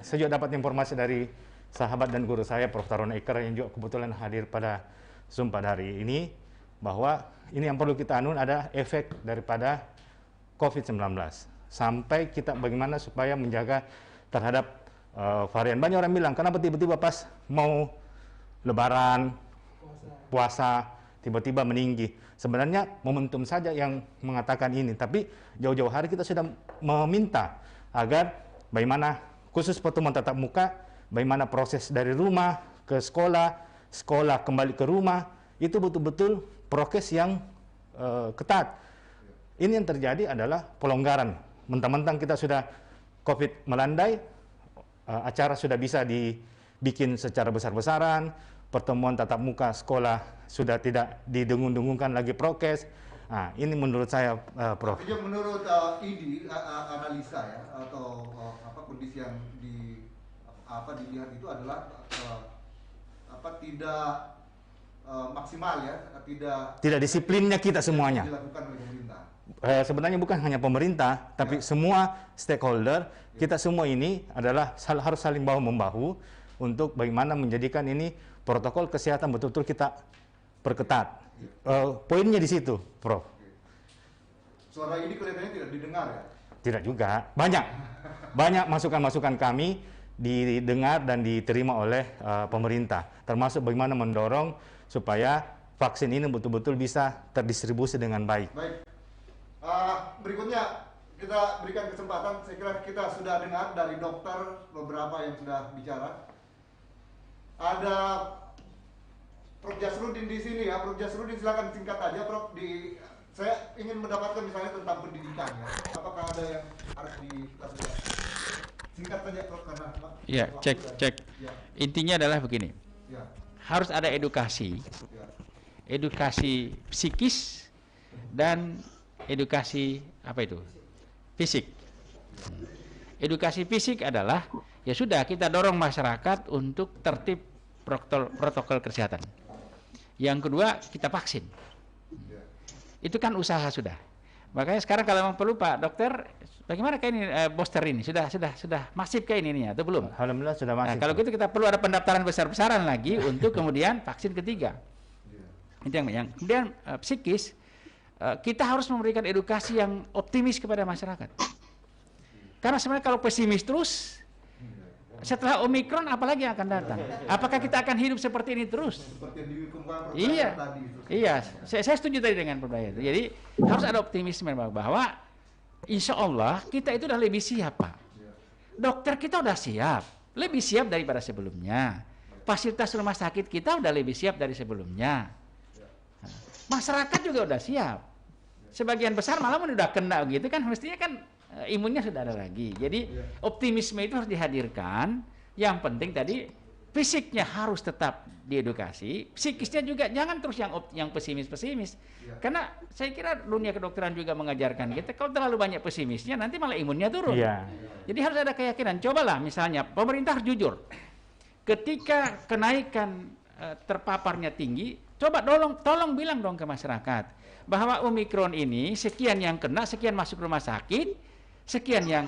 saya juga dapat informasi dari sahabat dan guru saya, Prof. Taruna Iker, yang juga kebetulan hadir pada Zoom pada hari ini, bahwa ini yang perlu kita anun ada efek daripada COVID-19. Sampai kita bagaimana supaya menjaga terhadap varian. Banyak orang bilang, kenapa tiba-tiba pas mau lebaran, puasa, tiba-tiba meninggi. Sebenarnya momentum saja yang mengatakan ini, tapi jauh-jauh hari kita sudah meminta agar bagaimana khusus pertemuan tatap muka, bagaimana proses dari rumah ke sekolah, sekolah kembali ke rumah, itu betul-betul prokes yang ketat. Ini yang terjadi adalah pelonggaran. Mentang-mentang kita sudah COVID melandai, acara sudah bisa dibikin secara besar-besaran, pertemuan tatap muka sekolah sudah tidak didengung-dengungkan lagi prokes. Nah, ini menurut saya, Prof. Tapi menurut ID analisa ya, atau kondisi yang dilihat itu adalah tidak maksimal ya, tidak disiplinnya kita semuanya. Dilakukan oleh pemerintah. Sebenarnya bukan hanya pemerintah, tapi semua stakeholder, kita semua ini adalah harus saling bahu-membahu untuk bagaimana menjadikan ini protokol kesehatan betul-betul kita perketat. Poinnya di situ, Prof. Suara ini kelihatannya tidak didengar ya? Tidak juga. Banyak masukan-masukan kami didengar dan diterima oleh pemerintah, termasuk bagaimana mendorong supaya vaksin ini betul-betul bisa terdistribusi dengan baik. Baik. Berikutnya kita berikan kesempatan. Saya kira kita sudah dengar dari dokter beberapa yang sudah bicara. Ada Prof. Jasrudin di sini ya. Prof. Jasrudin silakan singkat aja, Prof. Saya ingin mendapatkan misalnya tentang pendidikan ya. Apakah ada yang harus dilakukan? Singkat saja, Prof. Karena ya, cek. Ya. Intinya adalah begini. Ya. Harus ada edukasi. Ya. Edukasi psikis dan edukasi apa itu? Fisik. Edukasi fisik adalah ya sudah kita dorong masyarakat untuk tertib protokol kesehatan. Yang kedua, kita vaksin. Itu kan usaha sudah. Makanya sekarang kalau memang perlu Pak Dokter, bagaimana kayak ini booster ini? Sudah masif kayak ini atau belum? Alhamdulillah sudah masif. Nah, kalau gitu kita perlu ada pendaftaran besar-besaran lagi untuk kemudian vaksin ketiga. Itu yang kemudian psikis, kita harus memberikan edukasi yang optimis kepada masyarakat. Karena sebenarnya kalau pesimis terus, setelah Omikron apalagi yang akan datang? Apakah kita akan hidup seperti ini terus? Iya. Saya setuju tadi dengan Prof. itu. Jadi harus ada optimisme bahwa insya Allah kita itu udah lebih siap, Pak. Dokter kita udah siap, lebih siap daripada sebelumnya. Fasilitas rumah sakit kita udah lebih siap dari sebelumnya. Masyarakat juga udah siap. Sebagian besar malah udah kena gitu kan, mestinya kan imunnya sudah ada lagi. Jadi optimisme itu harus dihadirkan. Yang penting tadi fisiknya harus tetap diedukasi, psikisnya juga jangan terus yang pesimis-pesimis. Karena saya kira dunia kedokteran juga mengajarkan kita kalau terlalu banyak pesimisnya nanti malah imunnya turun. Jadi harus ada keyakinan. Cobalah misalnya pemerintah harus jujur. Ketika kenaikan terpaparnya tinggi, coba tolong bilang dong ke masyarakat bahwa Omikron ini sekian yang kena, sekian masuk rumah sakit, sekian yang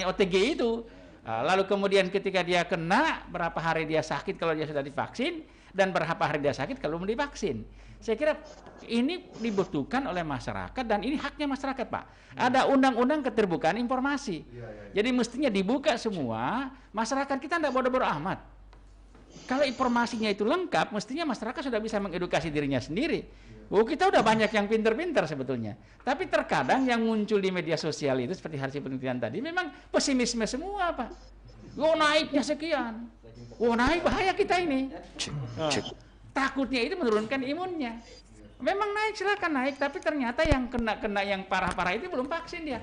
OTG itu. Lalu kemudian ketika dia kena, berapa hari dia sakit kalau dia sudah divaksin, dan berapa hari dia sakit kalau belum divaksin. Saya kira ini dibutuhkan oleh masyarakat dan ini haknya masyarakat, Pak. Ada undang-undang keterbukaan informasi. Jadi mestinya dibuka semua, masyarakat kita tidak bodoh-bodoh amat. Kalau informasinya itu lengkap, mestinya masyarakat sudah bisa mengedukasi dirinya sendiri. Kita udah banyak yang pinter-pinter sebetulnya. Tapi terkadang yang muncul di media sosial itu seperti hasil penelitian tadi, memang pesimisme semua, Pak. Naiknya sekian. Naik bahaya kita ini. Takutnya itu menurunkan imunnya. Memang naik, silakan naik, tapi ternyata yang kena yang parah-parah itu belum vaksin dia.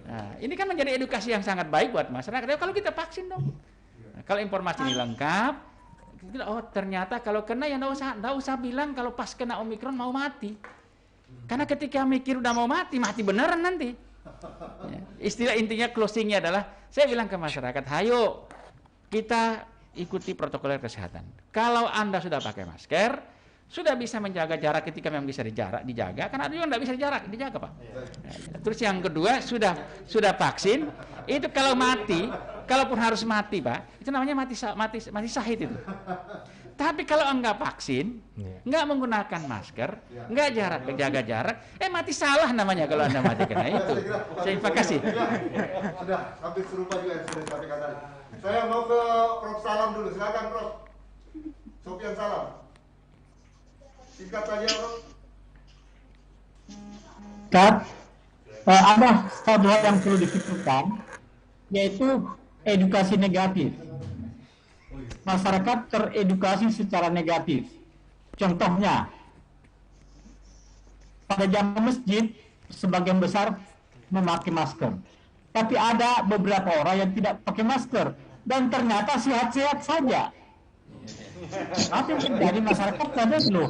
Nah, ini kan menjadi edukasi yang sangat baik buat masyarakat. Kalau kita vaksin dong. Nah, kalau informasi ini lengkap, ternyata kalau kena ya nggak usah bilang kalau pas kena Omikron mau mati. Karena ketika mikir udah mau mati beneran nanti. Ya, istilah intinya closingnya adalah saya bilang ke masyarakat, ayo kita ikuti protokol kesehatan. Kalau Anda sudah pakai masker, sudah bisa menjaga jarak ketika memang bisa dijaga, karena ada juga nggak bisa dijaga, Pak. Nah, terus yang kedua sudah vaksin, itu kalau mati, kalaupun harus mati, Pak, itu namanya mati syahid itu. Tapi kalau enggak vaksin, enggak menggunakan masker, enggak jaga jarak, mati salah namanya kalau Anda mati karena itu. Terima kasih. Sudah hampir serupa juga yang sudah disampaikan tadi. Saya mau ke Prof. Salam dulu, silakan Prof. Sofian Salam. Singkat saja, Prof. Ada satu hal yang perlu dipikirkan, yaitu edukasi negatif. Masyarakat teredukasi secara negatif. Contohnya, pada zaman masjid, sebagian besar memakai masker. Tapi ada beberapa orang yang tidak pakai masker. Dan ternyata sehat-sehat saja. Apa yang terjadi masyarakat tadi loh.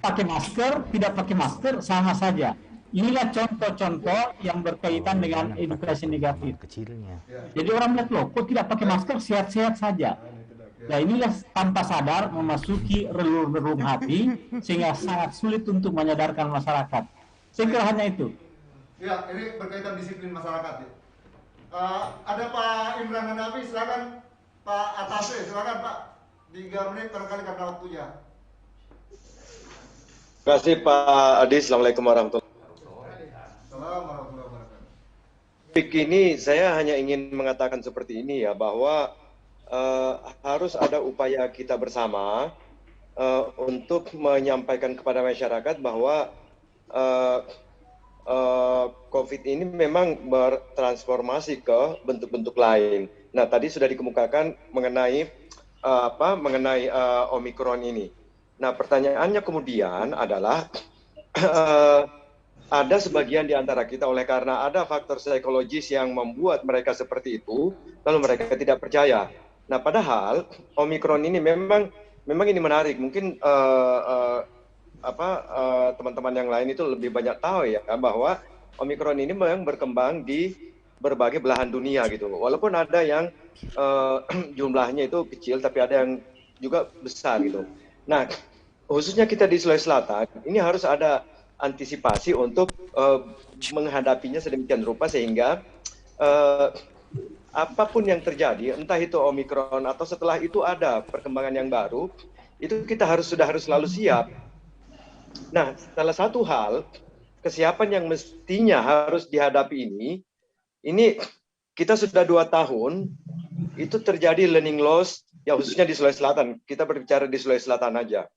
Pakai masker, tidak pakai masker, sama saja. Inilah contoh-contoh yang berkaitan dengan edukasi negatif. Jadi orang lihat loh, kok tidak pakai masker, sehat-sehat saja. Nah inilah tanpa sadar memasuki relung-relung hati, sehingga sangat sulit untuk menyadarkan masyarakat. Saya kira hanya itu. Ya, ini berkaitan disiplin masyarakat. Ya. Ada Pak Imran Hanafi, silakan Pak Atase, silakan Pak. 3 menit barangkali karena waktunya. Terima kasih Pak Adi. Assalamualaikum warahmatullahi wabarakatuh. Ini saya hanya ingin mengatakan seperti ini ya, bahwa harus ada upaya kita bersama untuk menyampaikan kepada masyarakat bahwa COVID ini memang bertransformasi ke bentuk-bentuk lain. Nah, tadi sudah dikemukakan mengenai Omikron ini. Nah, pertanyaannya kemudian adalah ada sebagian di antara kita oleh karena ada faktor psikologis yang membuat mereka seperti itu, lalu mereka tidak percaya. Nah, padahal Omikron ini memang ini menarik. Mungkin teman-teman yang lain itu lebih banyak tahu ya bahwa Omikron ini memang berkembang di berbagai belahan dunia gitu. Walaupun ada yang jumlahnya itu kecil, tapi ada yang juga besar gitu. Nah, khususnya kita di Sulawesi Selatan, ini harus ada antisipasi untuk menghadapinya sedemikian rupa sehingga apapun yang terjadi, entah itu Omikron atau setelah itu ada perkembangan yang baru, itu kita sudah harus selalu siap. Nah, salah satu hal kesiapan yang mestinya harus dihadapi ini kita sudah 2 tahun itu terjadi learning loss, ya khususnya di Sulawesi Selatan. Kita berbicara di Sulawesi Selatan aja.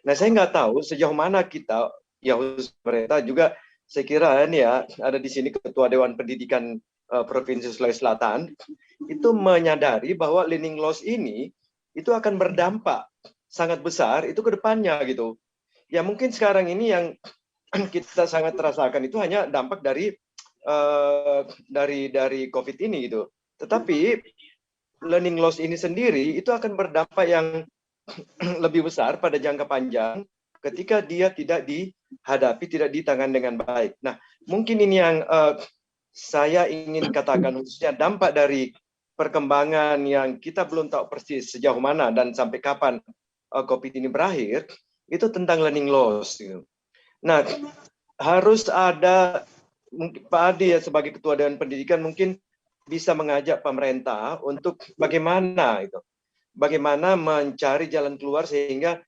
Nah, saya nggak tahu sejauh mana kita, ya khusus pemerintah juga, saya kira ini ya, ada di sini Ketua Dewan Pendidikan Provinsi Sulawesi Selatan, itu menyadari bahwa learning loss ini, itu akan berdampak sangat besar, itu ke depannya gitu. Ya mungkin sekarang ini yang kita sangat rasakan itu hanya dampak dari COVID ini gitu. Tetapi learning loss ini sendiri itu akan berdampak yang lebih besar pada jangka panjang ketika dia tidak dihadapi, tidak ditangani dengan baik. Nah, mungkin ini yang saya ingin katakan, khususnya dampak dari perkembangan yang kita belum tahu persis sejauh mana dan sampai kapan COVID ini berakhir, itu tentang learning loss. Gitu. Nah, harus ada, mungkin Pak Adi ya sebagai Ketua Dewan Pendidikan mungkin bisa mengajak pemerintah untuk bagaimana mencari jalan keluar sehingga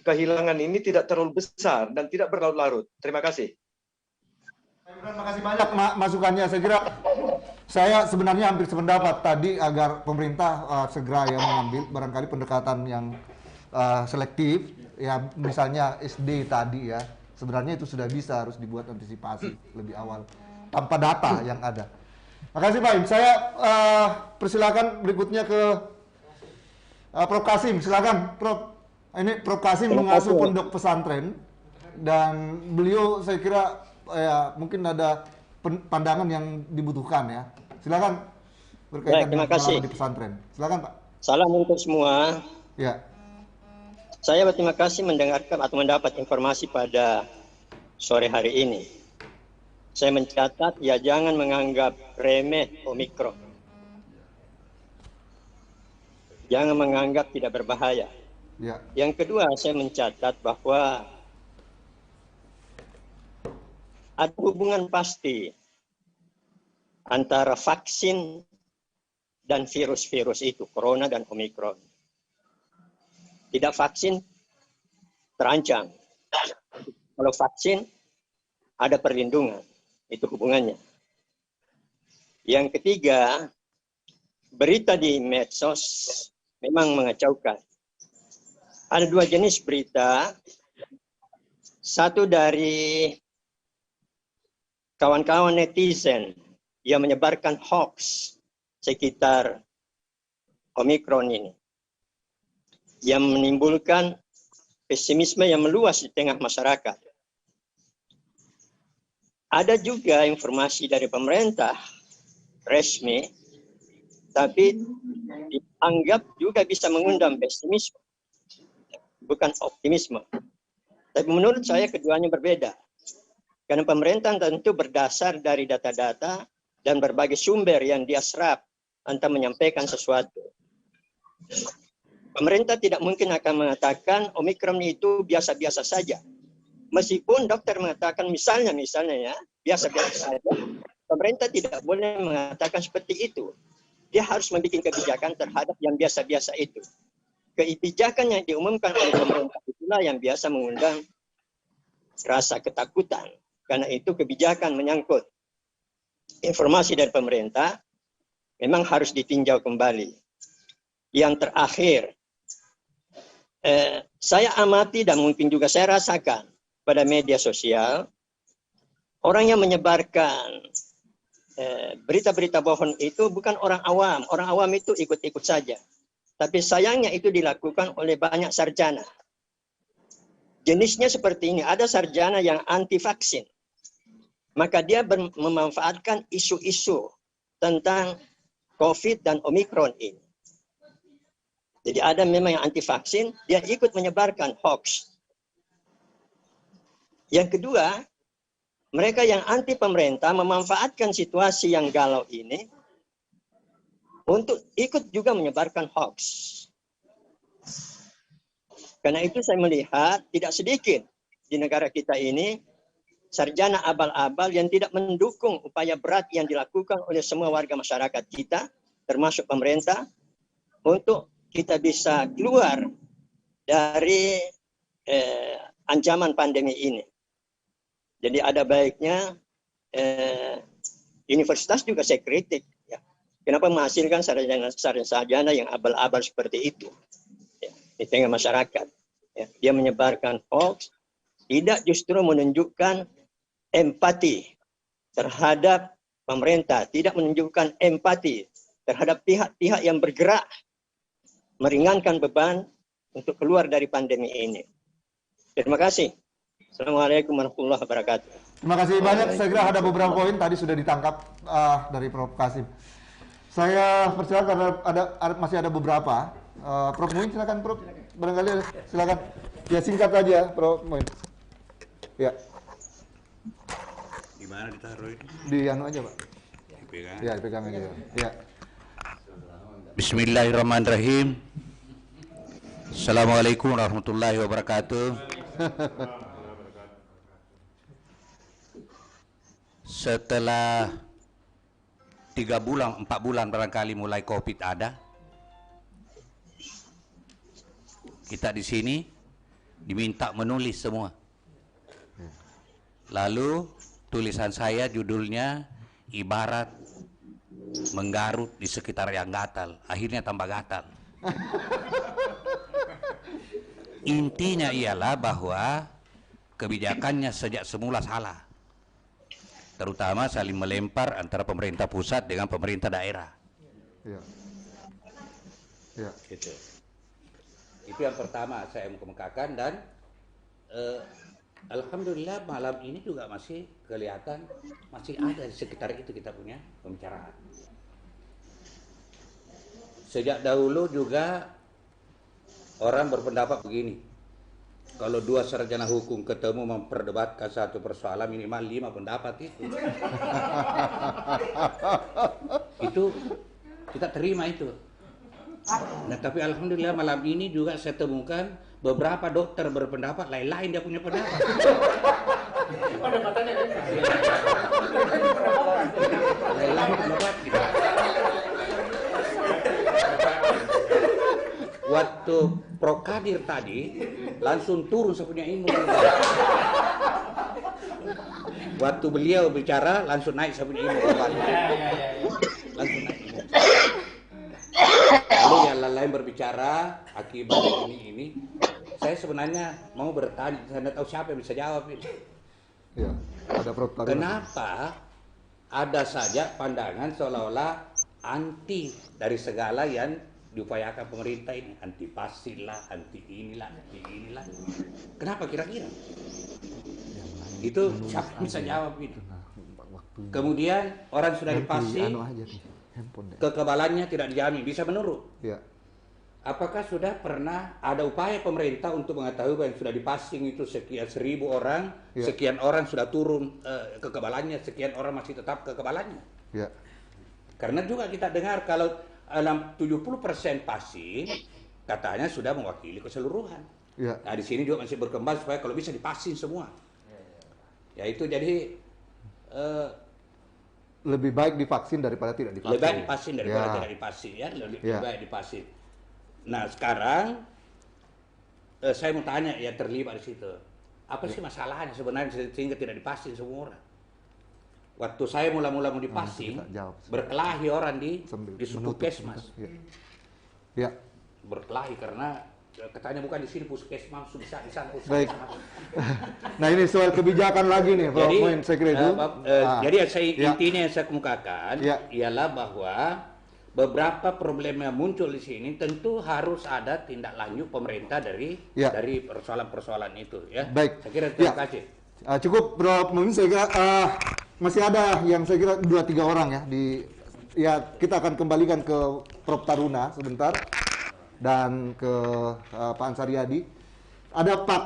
kehilangan ini tidak terlalu besar dan tidak berlarut-larut. Terima kasih. Terima kasih banyak masukannya. Saya kira saya sebenarnya hampir sependapat tadi agar pemerintah segera ya mengambil barangkali pendekatan yang selektif ya, misalnya SD tadi ya. Sebenarnya itu sudah bisa harus dibuat antisipasi lebih awal tanpa data yang ada. Makasih Pak Im. Saya persilakan berikutnya ke Prof. Kasim. Silakan Prof. Ini Prof. Kasim mengasuh pondok pesantren dan beliau saya kira ya mungkin ada pandangan yang dibutuhkan ya. Silakan berkaitan dengan pengalaman di pesantren. Silakan Pak. Salam untuk semua. Ya. Saya berterima kasih mendengarkan atau mendapat informasi pada sore hari ini. Saya mencatat ya jangan menganggap remeh Omikron. Jangan menganggap tidak berbahaya. Ya. Yang kedua, saya mencatat bahwa ada hubungan pasti antara vaksin dan virus-virus itu, corona dan Omikron. Tidak vaksin terancam. Kalau vaksin ada perlindungan, itu hubungannya. Yang ketiga, berita di medsos memang mengacaukan. Ada 2 jenis berita. Satu dari kawan-kawan netizen yang menyebarkan hoax sekitar Omikron ini, yang menimbulkan pesimisme yang meluas di tengah masyarakat. Ada juga informasi dari pemerintah resmi, tapi dianggap juga bisa mengundang pesimisme, bukan optimisme. Tapi menurut saya keduanya berbeda. Karena pemerintah tentu berdasar dari data-data dan berbagai sumber yang dia serap untuk menyampaikan sesuatu. Pemerintah tidak mungkin akan mengatakan Omikron itu biasa-biasa saja. Meskipun dokter mengatakan misalnya ya, biasa-biasa saja, pemerintah tidak boleh mengatakan seperti itu. Dia harus membuat kebijakan terhadap yang biasa-biasa itu. kebijakan yang diumumkan oleh pemerintah itulah yang biasa mengundang rasa ketakutan. Karena itu kebijakan menyangkut informasi dari pemerintah memang harus ditinjau kembali. Yang terakhir, saya amati dan mungkin juga saya rasakan pada media sosial, orang yang menyebarkan berita-berita bohong itu bukan orang awam. Orang awam itu ikut-ikut saja. Tapi sayangnya itu dilakukan oleh banyak sarjana. Jenisnya seperti ini, ada sarjana yang anti vaksin. Maka dia memanfaatkan isu-isu tentang COVID dan Omikron ini. Jadi ada memang yang anti vaksin, dia ikut menyebarkan hoax. Yang kedua, mereka yang anti pemerintah memanfaatkan situasi yang galau ini untuk ikut juga menyebarkan hoax. Karena itu saya melihat tidak sedikit di negara kita ini sarjana abal-abal yang tidak mendukung upaya berat yang dilakukan oleh semua warga masyarakat kita, termasuk pemerintah, untuk kita bisa keluar dari ancaman pandemi ini. Jadi ada baiknya universitas juga saya kritik. Ya. Kenapa menghasilkan sarjana yang abal-abal seperti itu ya, di tengah masyarakat? Ya. Dia menyebarkan hoax, tidak justru menunjukkan empati terhadap pemerintah, tidak menunjukkan empati terhadap pihak-pihak yang bergerak meringankan beban untuk keluar dari pandemi ini. Terima kasih. Assalamualaikum warahmatullahi wabarakatuh. Terima kasih banyak. Saya kira ada beberapa poin tadi sudah ditangkap dari Prof. Kasim. Saya percaya karena masih ada beberapa. Prof. Muin silakan Prof. Barangkali silakan. Ya singkat aja Prof. Muin. Ya. Di mana ditaruh itu? Di anu aja Pak. Dipegang. Ya dipegang aja. Ya. Bismillahirrahmanirrahim. Assalamualaikum warahmatullahi wabarakatuh. Setelah 3 bulan, 4 bulan barangkali mulai COVID ada, kita di sini diminta menulis semua. Lalu tulisan saya judulnya ibarat menggarut di sekitar yang gatal, akhirnya tambah gatal. Intinya ialah bahwa kebijakannya sejak semula salah, terutama saling melempar antara pemerintah pusat dengan pemerintah daerah. Ya. Ya. Gitu. Itu yang pertama saya mau kemukakan, dan alhamdulillah malam ini juga masih kelihatan masih ada di sekitar itu kita punya pembicaraan. Sejak dahulu juga orang berpendapat begini, kalau 2 sarjana hukum ketemu memperdebatkan satu persoalan minimal 5 pendapat itu. Itu kita terima itu. Nah, tapi alhamdulillah malam ini juga saya temukan beberapa dokter berpendapat lain-lain dia punya pendapat. Lain-lain pendapat. Waktu Prof. Kadir tadi langsung turun saya punya ilmu. Waktu beliau bicara langsung naik saya punya ilmu kembali. Langsung naik. Lalu yang lain berbicara akibat ini. Saya sebenarnya mau bertanya, saya tidak tahu siapa yang bisa jawab ini. Ya, ada Prof. Kadir. Kenapa ada saja pandangan seolah-olah anti dari segala yang diupayakan pemerintah ini, anti pasir lah, anti inilah, anti inilah. Kenapa kira-kira? Itu siapa bisa jawab itu? Kemudian orang sudah divaksin, kekebalannya tidak dijamin, bisa menurun. Ya. Apakah sudah pernah ada upaya pemerintah untuk mengetahui bahwa yang sudah divaksin itu sekian 1000 orang, ya, sekian orang sudah turun kekebalannya, sekian orang masih tetap kekebalannya? Ya. Karena juga kita dengar kalau dalam 70% vaksin katanya sudah mewakili keseluruhan. Ya. Nah di sini juga masih berkembang supaya kalau bisa divaksin semua. Ya itu jadi lebih baik divaksin daripada tidak divaksin. Lebih baik divaksin daripada tidak divaksin ya, lebih baik divaksin. Nah sekarang saya mau tanya ya terlibat di situ. Apa sih masalahnya sebenarnya sehingga tidak dipasing semua orang? Waktu saya mula-mula mau dipasing, berkelahi orang di puskesmas. Ya. Berkelahi karena katanya bukan di sini puskesmas, bisa di sana puskesmas. Baik. Nah ini soal kebijakan lagi nih, Prof. Poin saya kira itu. Jadi intinya yang saya kemukakan ialah bahwa beberapa problem yang muncul di sini tentu harus ada tindak lanjut pemerintah dari persoalan-persoalan itu. Ya. Baik. Saya kira terima kasih. Cukup, Prof. Mungkin saya kira masih ada yang saya kira 2-3 orang ya. Kita akan kembalikan ke Prof. Taruna sebentar dan ke Pak Ansariadi. Ada Pak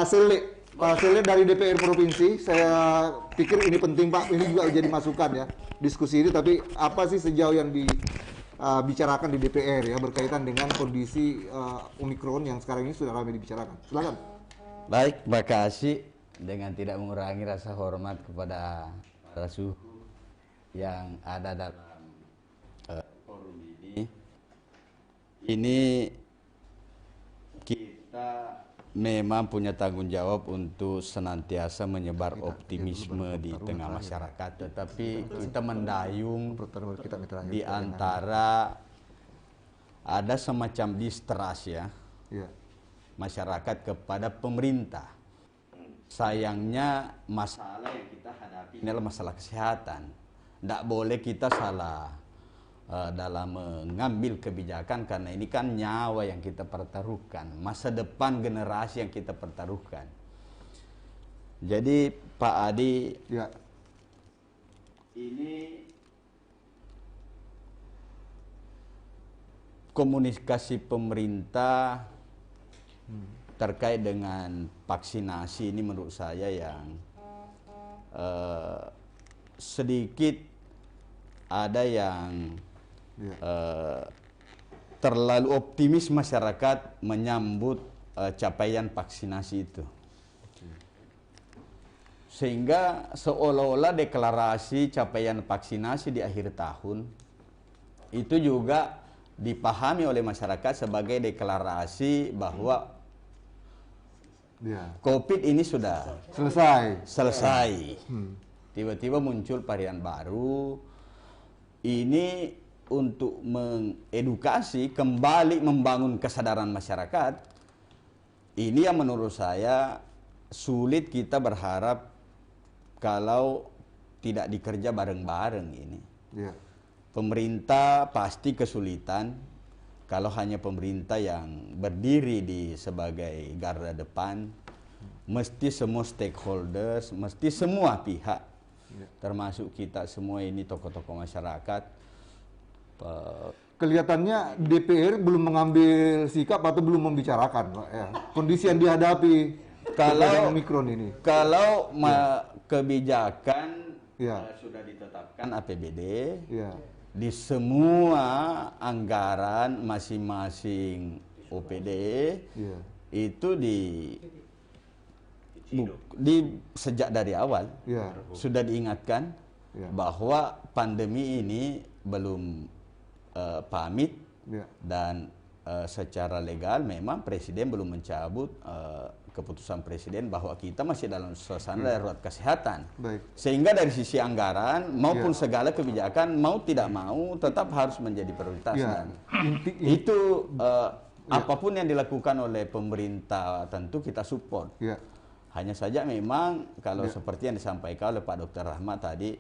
Sele. Pak Sele dari DPR Provinsi. Saya pikir ini penting, Pak. Ini juga jadi masukan ya diskusi ini. Tapi apa sih sejauh yang dibicarakan di DPR ya berkaitan dengan kondisi Omikron yang sekarang ini sudah ramai dibicarakan. Silakan. Baik, terima kasih. Dengan tidak mengurangi rasa hormat kepada para suhu yang ada dalam forum ini. Ini kita memang punya tanggung jawab untuk senantiasa menyebar optimisme di tengah masyarakat, tetapi kita mendayung di antara ada semacam distrust ya masyarakat kepada pemerintah. Sayangnya masalah yang kita hadapi ini adalah masalah kesehatan. Tidak boleh kita salah dalam mengambil kebijakan karena ini kan nyawa yang kita pertaruhkan, masa depan generasi yang kita pertaruhkan. Jadi Pak Adi, ini komunikasi pemerintah terkait dengan vaksinasi ini menurut saya yang sedikit ada yang terlalu optimis masyarakat menyambut capaian vaksinasi itu. Sehingga seolah-olah deklarasi capaian vaksinasi di akhir tahun itu juga dipahami oleh masyarakat sebagai deklarasi bahwa COVID ini sudah selesai. Tiba-tiba muncul varian baru. Ini untuk mengedukasi, kembali membangun kesadaran masyarakat. Ini yang menurut saya sulit kita berharap kalau tidak dikerja bareng-bareng ini. Pemerintah pasti kesulitan kalau hanya pemerintah yang berdiri sebagai garda depan. Mesti semua stakeholders, mesti semua pihak, termasuk kita semua ini tokoh-tokoh masyarakat. Kelihatannya DPR belum mengambil sikap atau belum membicarakan, Pak, ya. Kondisi yang dihadapi kalau Omikron ini. Kalau kebijakan sudah ditetapkan APBD, di semua anggaran masing-masing OPD itu sejak dari awal sudah diingatkan bahwa pandemi ini belum pamit dan secara legal memang Presiden belum mencabut keputusan Presiden bahwa kita masih dalam suasana darurat kesehatan. Sehingga dari sisi anggaran maupun segala kebijakan mau tidak mau tetap harus menjadi prioritas. Itu apapun yang dilakukan oleh pemerintah tentu kita support. Hanya saja memang kalau seperti yang disampaikan oleh Pak Dr. Rahmat tadi,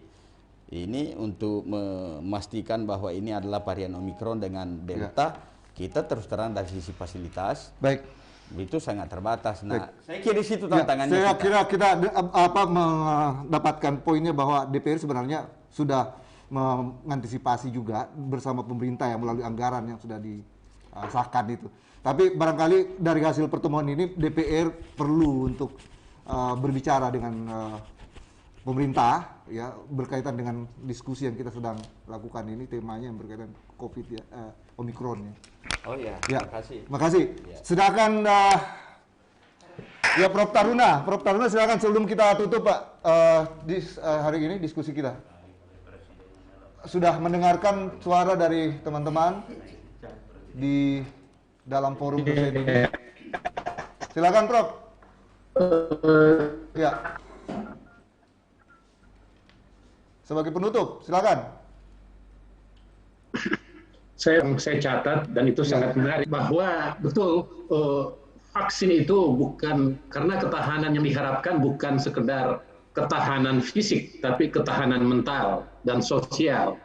ini untuk memastikan bahwa ini adalah varian Omikron dengan Delta, kita terus terang dari sisi fasilitas. Itu sangat terbatas. Nah, saya kira di situ tantangannya. Saya kira kita mendapatkan poinnya bahwa DPR sebenarnya sudah mengantisipasi juga bersama pemerintah yang melalui anggaran yang sudah disahkan itu. Tapi barangkali dari hasil pertemuan ini DPR perlu untuk berbicara dengan pemerintah ya berkaitan dengan diskusi yang kita sedang lakukan ini, temanya yang berkaitan COVID ya, Omikron ya. Oh ya, terima kasih. Makasih. Silakan ya Prof. Taruna silakan sebelum kita tutup Pak hari ini diskusi kita. Sudah mendengarkan suara dari teman-teman di dalam forum dosen ini. Silakan Prof. Ya. Sebagai penutup, silakan. Saya catat dan itu sangat menarik bahwa betul vaksin itu bukan karena ketahanan yang diharapkan bukan sekedar ketahanan fisik tapi ketahanan mental dan sosial.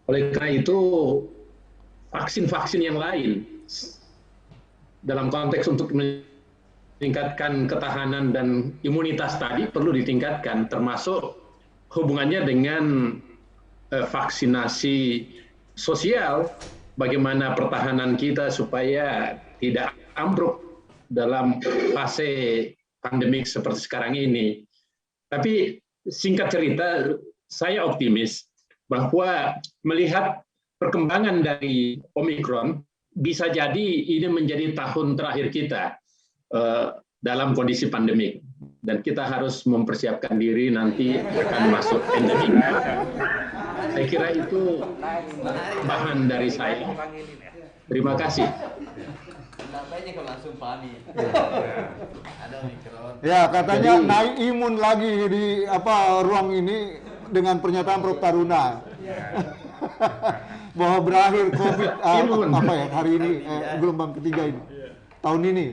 Oleh karena itu vaksin-vaksin yang lain dalam konteks untuk meningkatkan ketahanan dan imunitas tadi perlu ditingkatkan, termasuk hubungannya dengan vaksinasi sosial, bagaimana pertahanan kita supaya tidak ambruk dalam fase pandemik seperti sekarang ini. Tapi singkat cerita, saya optimis bahwa melihat perkembangan dari Omikron, bisa jadi ini menjadi tahun terakhir kita dalam kondisi pandemik. Dan kita harus mempersiapkan diri nanti akan masuk endemik. Saya kira itu bahan dari saya. Terima kasih. Ya, katanya naik imun lagi di ruang ini dengan pernyataan Prof. Taruna. Bahwa berakhir COVID hari ini gelombang ketiga ini. Tahun ini.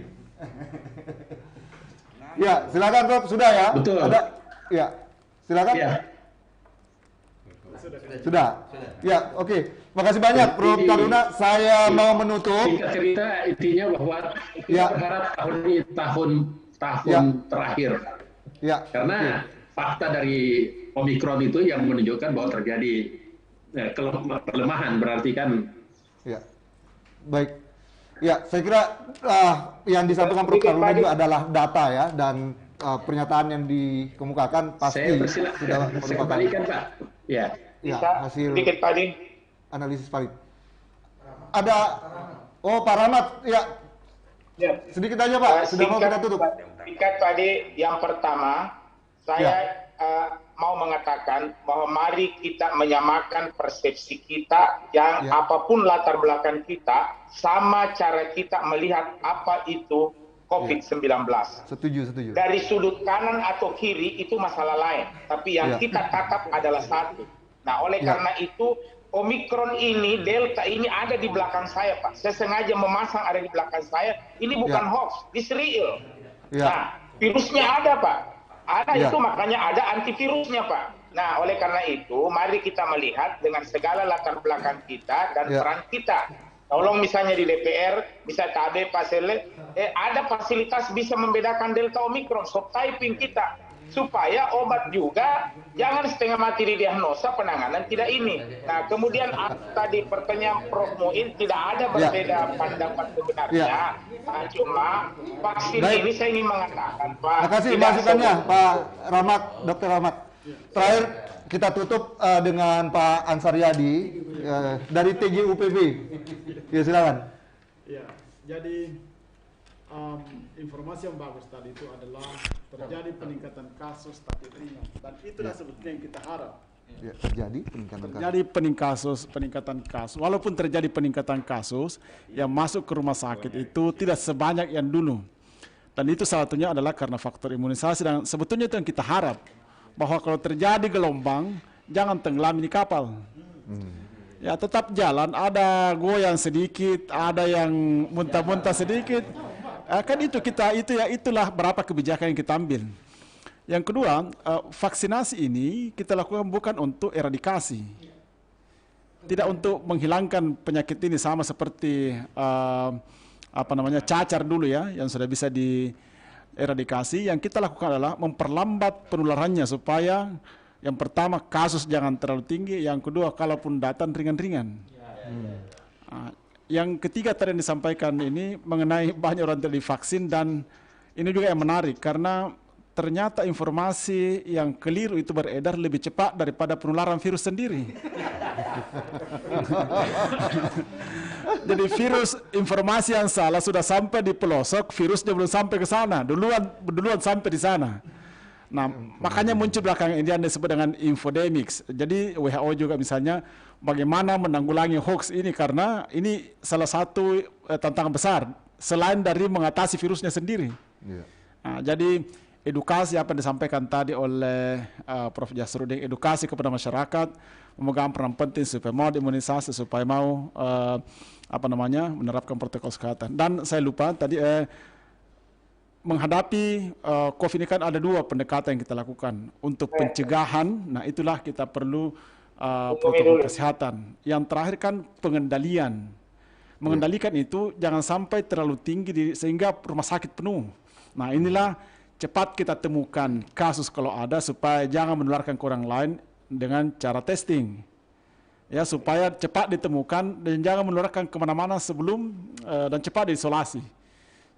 Ya, silakan Prof. Sudah ya? Betul. Ada? Ya, silakan. Ya. Sudah. Ya, oke. Makasih banyak Prof. Taruna. Saya mau menutup. Singkat cerita intinya bahwa kita berharap tahun ini tahun terakhir. Ya. Karena fakta dari Omikron itu yang menunjukkan bahwa terjadi pelemahan, berarti kan. Ya. Baik. Ya, saya kira yang disampaikan Prof. Taruna juga adalah data ya, dan pernyataan yang dikemukakan pasti sudah merupakan Pak. Ya. Ya, hasil sedikit tadi analisis paling. Ada Pak Rahmat, ya. Sedikit aja Pak, sudah mau kita tutup. Singkat tadi, yang pertama saya mau mengatakan bahwa mari kita menyamakan persepsi kita yang apapun latar belakang kita, sama cara kita melihat apa itu COVID-19. Setuju. Dari sudut kanan atau kiri itu masalah lain, tapi yang kita tatap adalah satu. Nah, oleh karena itu Omikron ini, Delta ini ada di belakang saya, Pak. Saya sengaja memasang ada di belakang saya. Ini bukan hoax, this real. Nah, virusnya ada, Pak. Ada itu, makanya ada antivirusnya, Pak. Nah, oleh karena itu, mari kita melihat dengan segala latar belakang kita dan peran kita. Tolong misalnya di DPR, bisa KB, Pasele, ada fasilitas bisa membedakan Delta Omikron, stop typing kita. Supaya obat juga jangan setengah mati didiagnosa, penanganan tidak ini. Nah, kemudian tadi pertanyaan Prof. Muin, tidak ada berbeda pendapat sebenarnya. Nah, cuma vaksin ini saya ingin mengatakan, Pak. Terima kasih masukannya, Pak Rahmat, Dr. Rahmat. Terakhir kita tutup dengan Pak Ansaryadi dari TGUPB. Ya, silakan. Ya, jadi informasi yang bagus tadi itu adalah terjadi peningkatan kasus tapi ringan, dan itulah sebetulnya yang kita harap. Ya, terjadi peningkatan kasus. Walaupun terjadi peningkatan kasus yang masuk ke rumah sakit itu tidak sebanyak yang dulu, dan itu salah satunya adalah karena faktor imunisasi, dan sebetulnya itu yang kita harap, bahwa kalau terjadi gelombang jangan tenggelam di kapal. Ya, tetap jalan, ada goyang sedikit, ada yang muntah-muntah sedikit. Kan itulah berapa kebijakan yang kita ambil. Yang kedua, vaksinasi ini kita lakukan bukan untuk eradikasi, tidak untuk menghilangkan penyakit ini, sama seperti cacar dulu ya, yang sudah bisa dieradikasi. Yang kita lakukan adalah memperlambat penularannya supaya yang pertama kasus jangan terlalu tinggi, yang kedua kalaupun datang ringan-ringan. Yang ketiga tadi yang disampaikan ini mengenai banyak orang yang divaksin, dan ini juga yang menarik karena ternyata informasi yang keliru itu beredar lebih cepat daripada penularan virus sendiri. Jadi informasi yang salah sudah sampai di pelosok, virusnya belum sampai ke sana, duluan sampai di sana. Nah, makanya muncul belakangan ini yang disebut dengan infodemics. Jadi WHO juga misalnya bagaimana menanggulangi hoax ini, karena ini salah satu tantangan besar selain dari mengatasi virusnya sendiri. Nah, jadi edukasi apa yang disampaikan tadi oleh Prof. Jasrudin, edukasi kepada masyarakat, memegang peran penting supaya mau imunisasi, supaya mau menerapkan protokol kesehatan. Dan saya lupa tadi menghadapi COVID ini kan ada 2 pendekatan yang kita lakukan. Untuk pencegahan, nah itulah kita perlu protokol kesehatan. Yang terakhir kan pengendalian. Mengendalikan itu jangan sampai terlalu tinggi sehingga rumah sakit penuh. Nah inilah cepat kita temukan kasus kalau ada supaya jangan menularkan ke orang lain dengan cara testing. Ya, supaya cepat ditemukan dan jangan menularkan kemana-mana sebelum dan cepat diisolasi.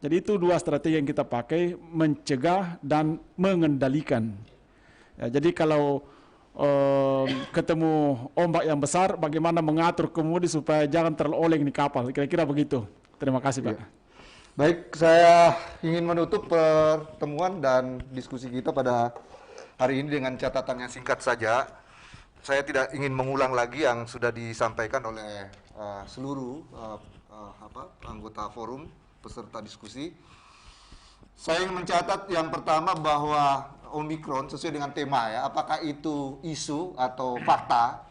Jadi itu 2 strategi yang kita pakai, mencegah dan mengendalikan. Ya, jadi kalau ketemu ombak yang besar, bagaimana mengatur kemudi supaya jangan terlalu oleng di kapal. Kira-kira begitu. Terima kasih, Pak. Baik, saya ingin menutup pertemuan dan diskusi kita pada hari ini dengan catatan yang singkat saja. Saya tidak ingin mengulang lagi yang sudah disampaikan oleh seluruh anggota forum, peserta diskusi. Saya ingin mencatat yang pertama bahwa Omikron sesuai dengan tema ya, apakah itu isu atau fakta,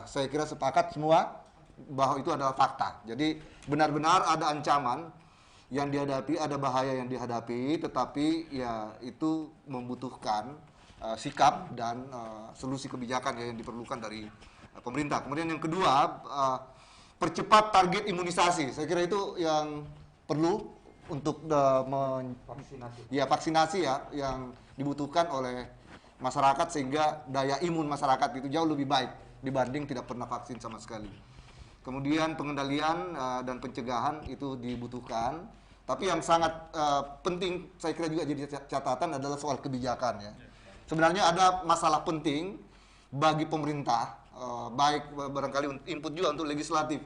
saya kira sepakat semua bahwa itu adalah fakta. Jadi benar-benar ada ancaman yang dihadapi, ada bahaya yang dihadapi, tetapi ya itu membutuhkan sikap dan solusi kebijakan yang diperlukan dari pemerintah. Kemudian yang kedua, percepat target imunisasi. Saya kira itu yang perlu untuk vaksinasi ya, yang dibutuhkan oleh masyarakat sehingga daya imun masyarakat itu jauh lebih baik dibanding tidak pernah vaksin sama sekali. Kemudian pengendalian dan pencegahan itu dibutuhkan. Tapi yang sangat penting saya kira juga jadi catatan adalah soal kebijakan ya. Sebenarnya ada masalah penting bagi pemerintah, baik barangkali input juga untuk legislatif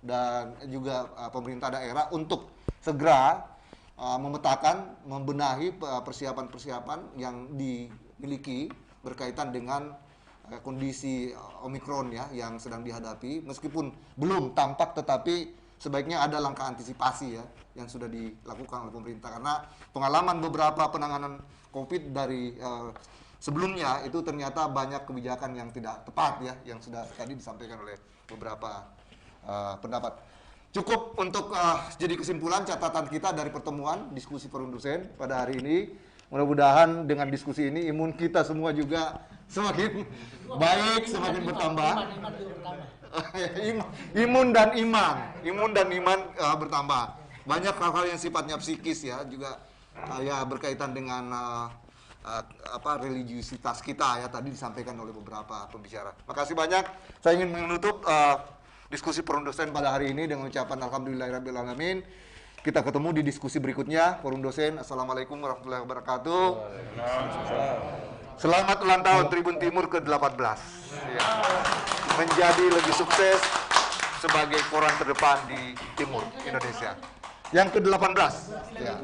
dan juga pemerintah daerah untuk segera memetakan, membenahi persiapan-persiapan yang dimiliki berkaitan dengan kondisi Omikron ya yang sedang dihadapi, meskipun belum tampak tetapi sebaiknya ada langkah antisipasi ya yang sudah dilakukan oleh pemerintah, karena pengalaman beberapa penanganan COVID dari sebelumnya itu ternyata banyak kebijakan yang tidak tepat ya, yang sudah tadi disampaikan oleh beberapa pendapat. Cukup untuk jadi kesimpulan catatan kita dari pertemuan diskusi forum dosen pada hari ini. Mudah-mudahan dengan diskusi ini imun kita semua juga semakin baik, semakin bertambah. Imun dan iman bertambah. Banyak hal-hal yang sifatnya psikis ya, juga ya berkaitan dengan religiusitas kita ya, tadi disampaikan oleh beberapa pembicara. Makasih banyak. Saya ingin menutup diskusi forum dosen pada hari ini dengan ucapan alhamdulillahirabbil alamin. Kita ketemu di diskusi berikutnya. Forum dosen, assalamualaikum warahmatullahi wabarakatuh. Selamat ulang tahun Tribun Timur ke-18 ya. Menjadi lebih sukses sebagai koran terdepan di Timur Indonesia yang ke-18 ya.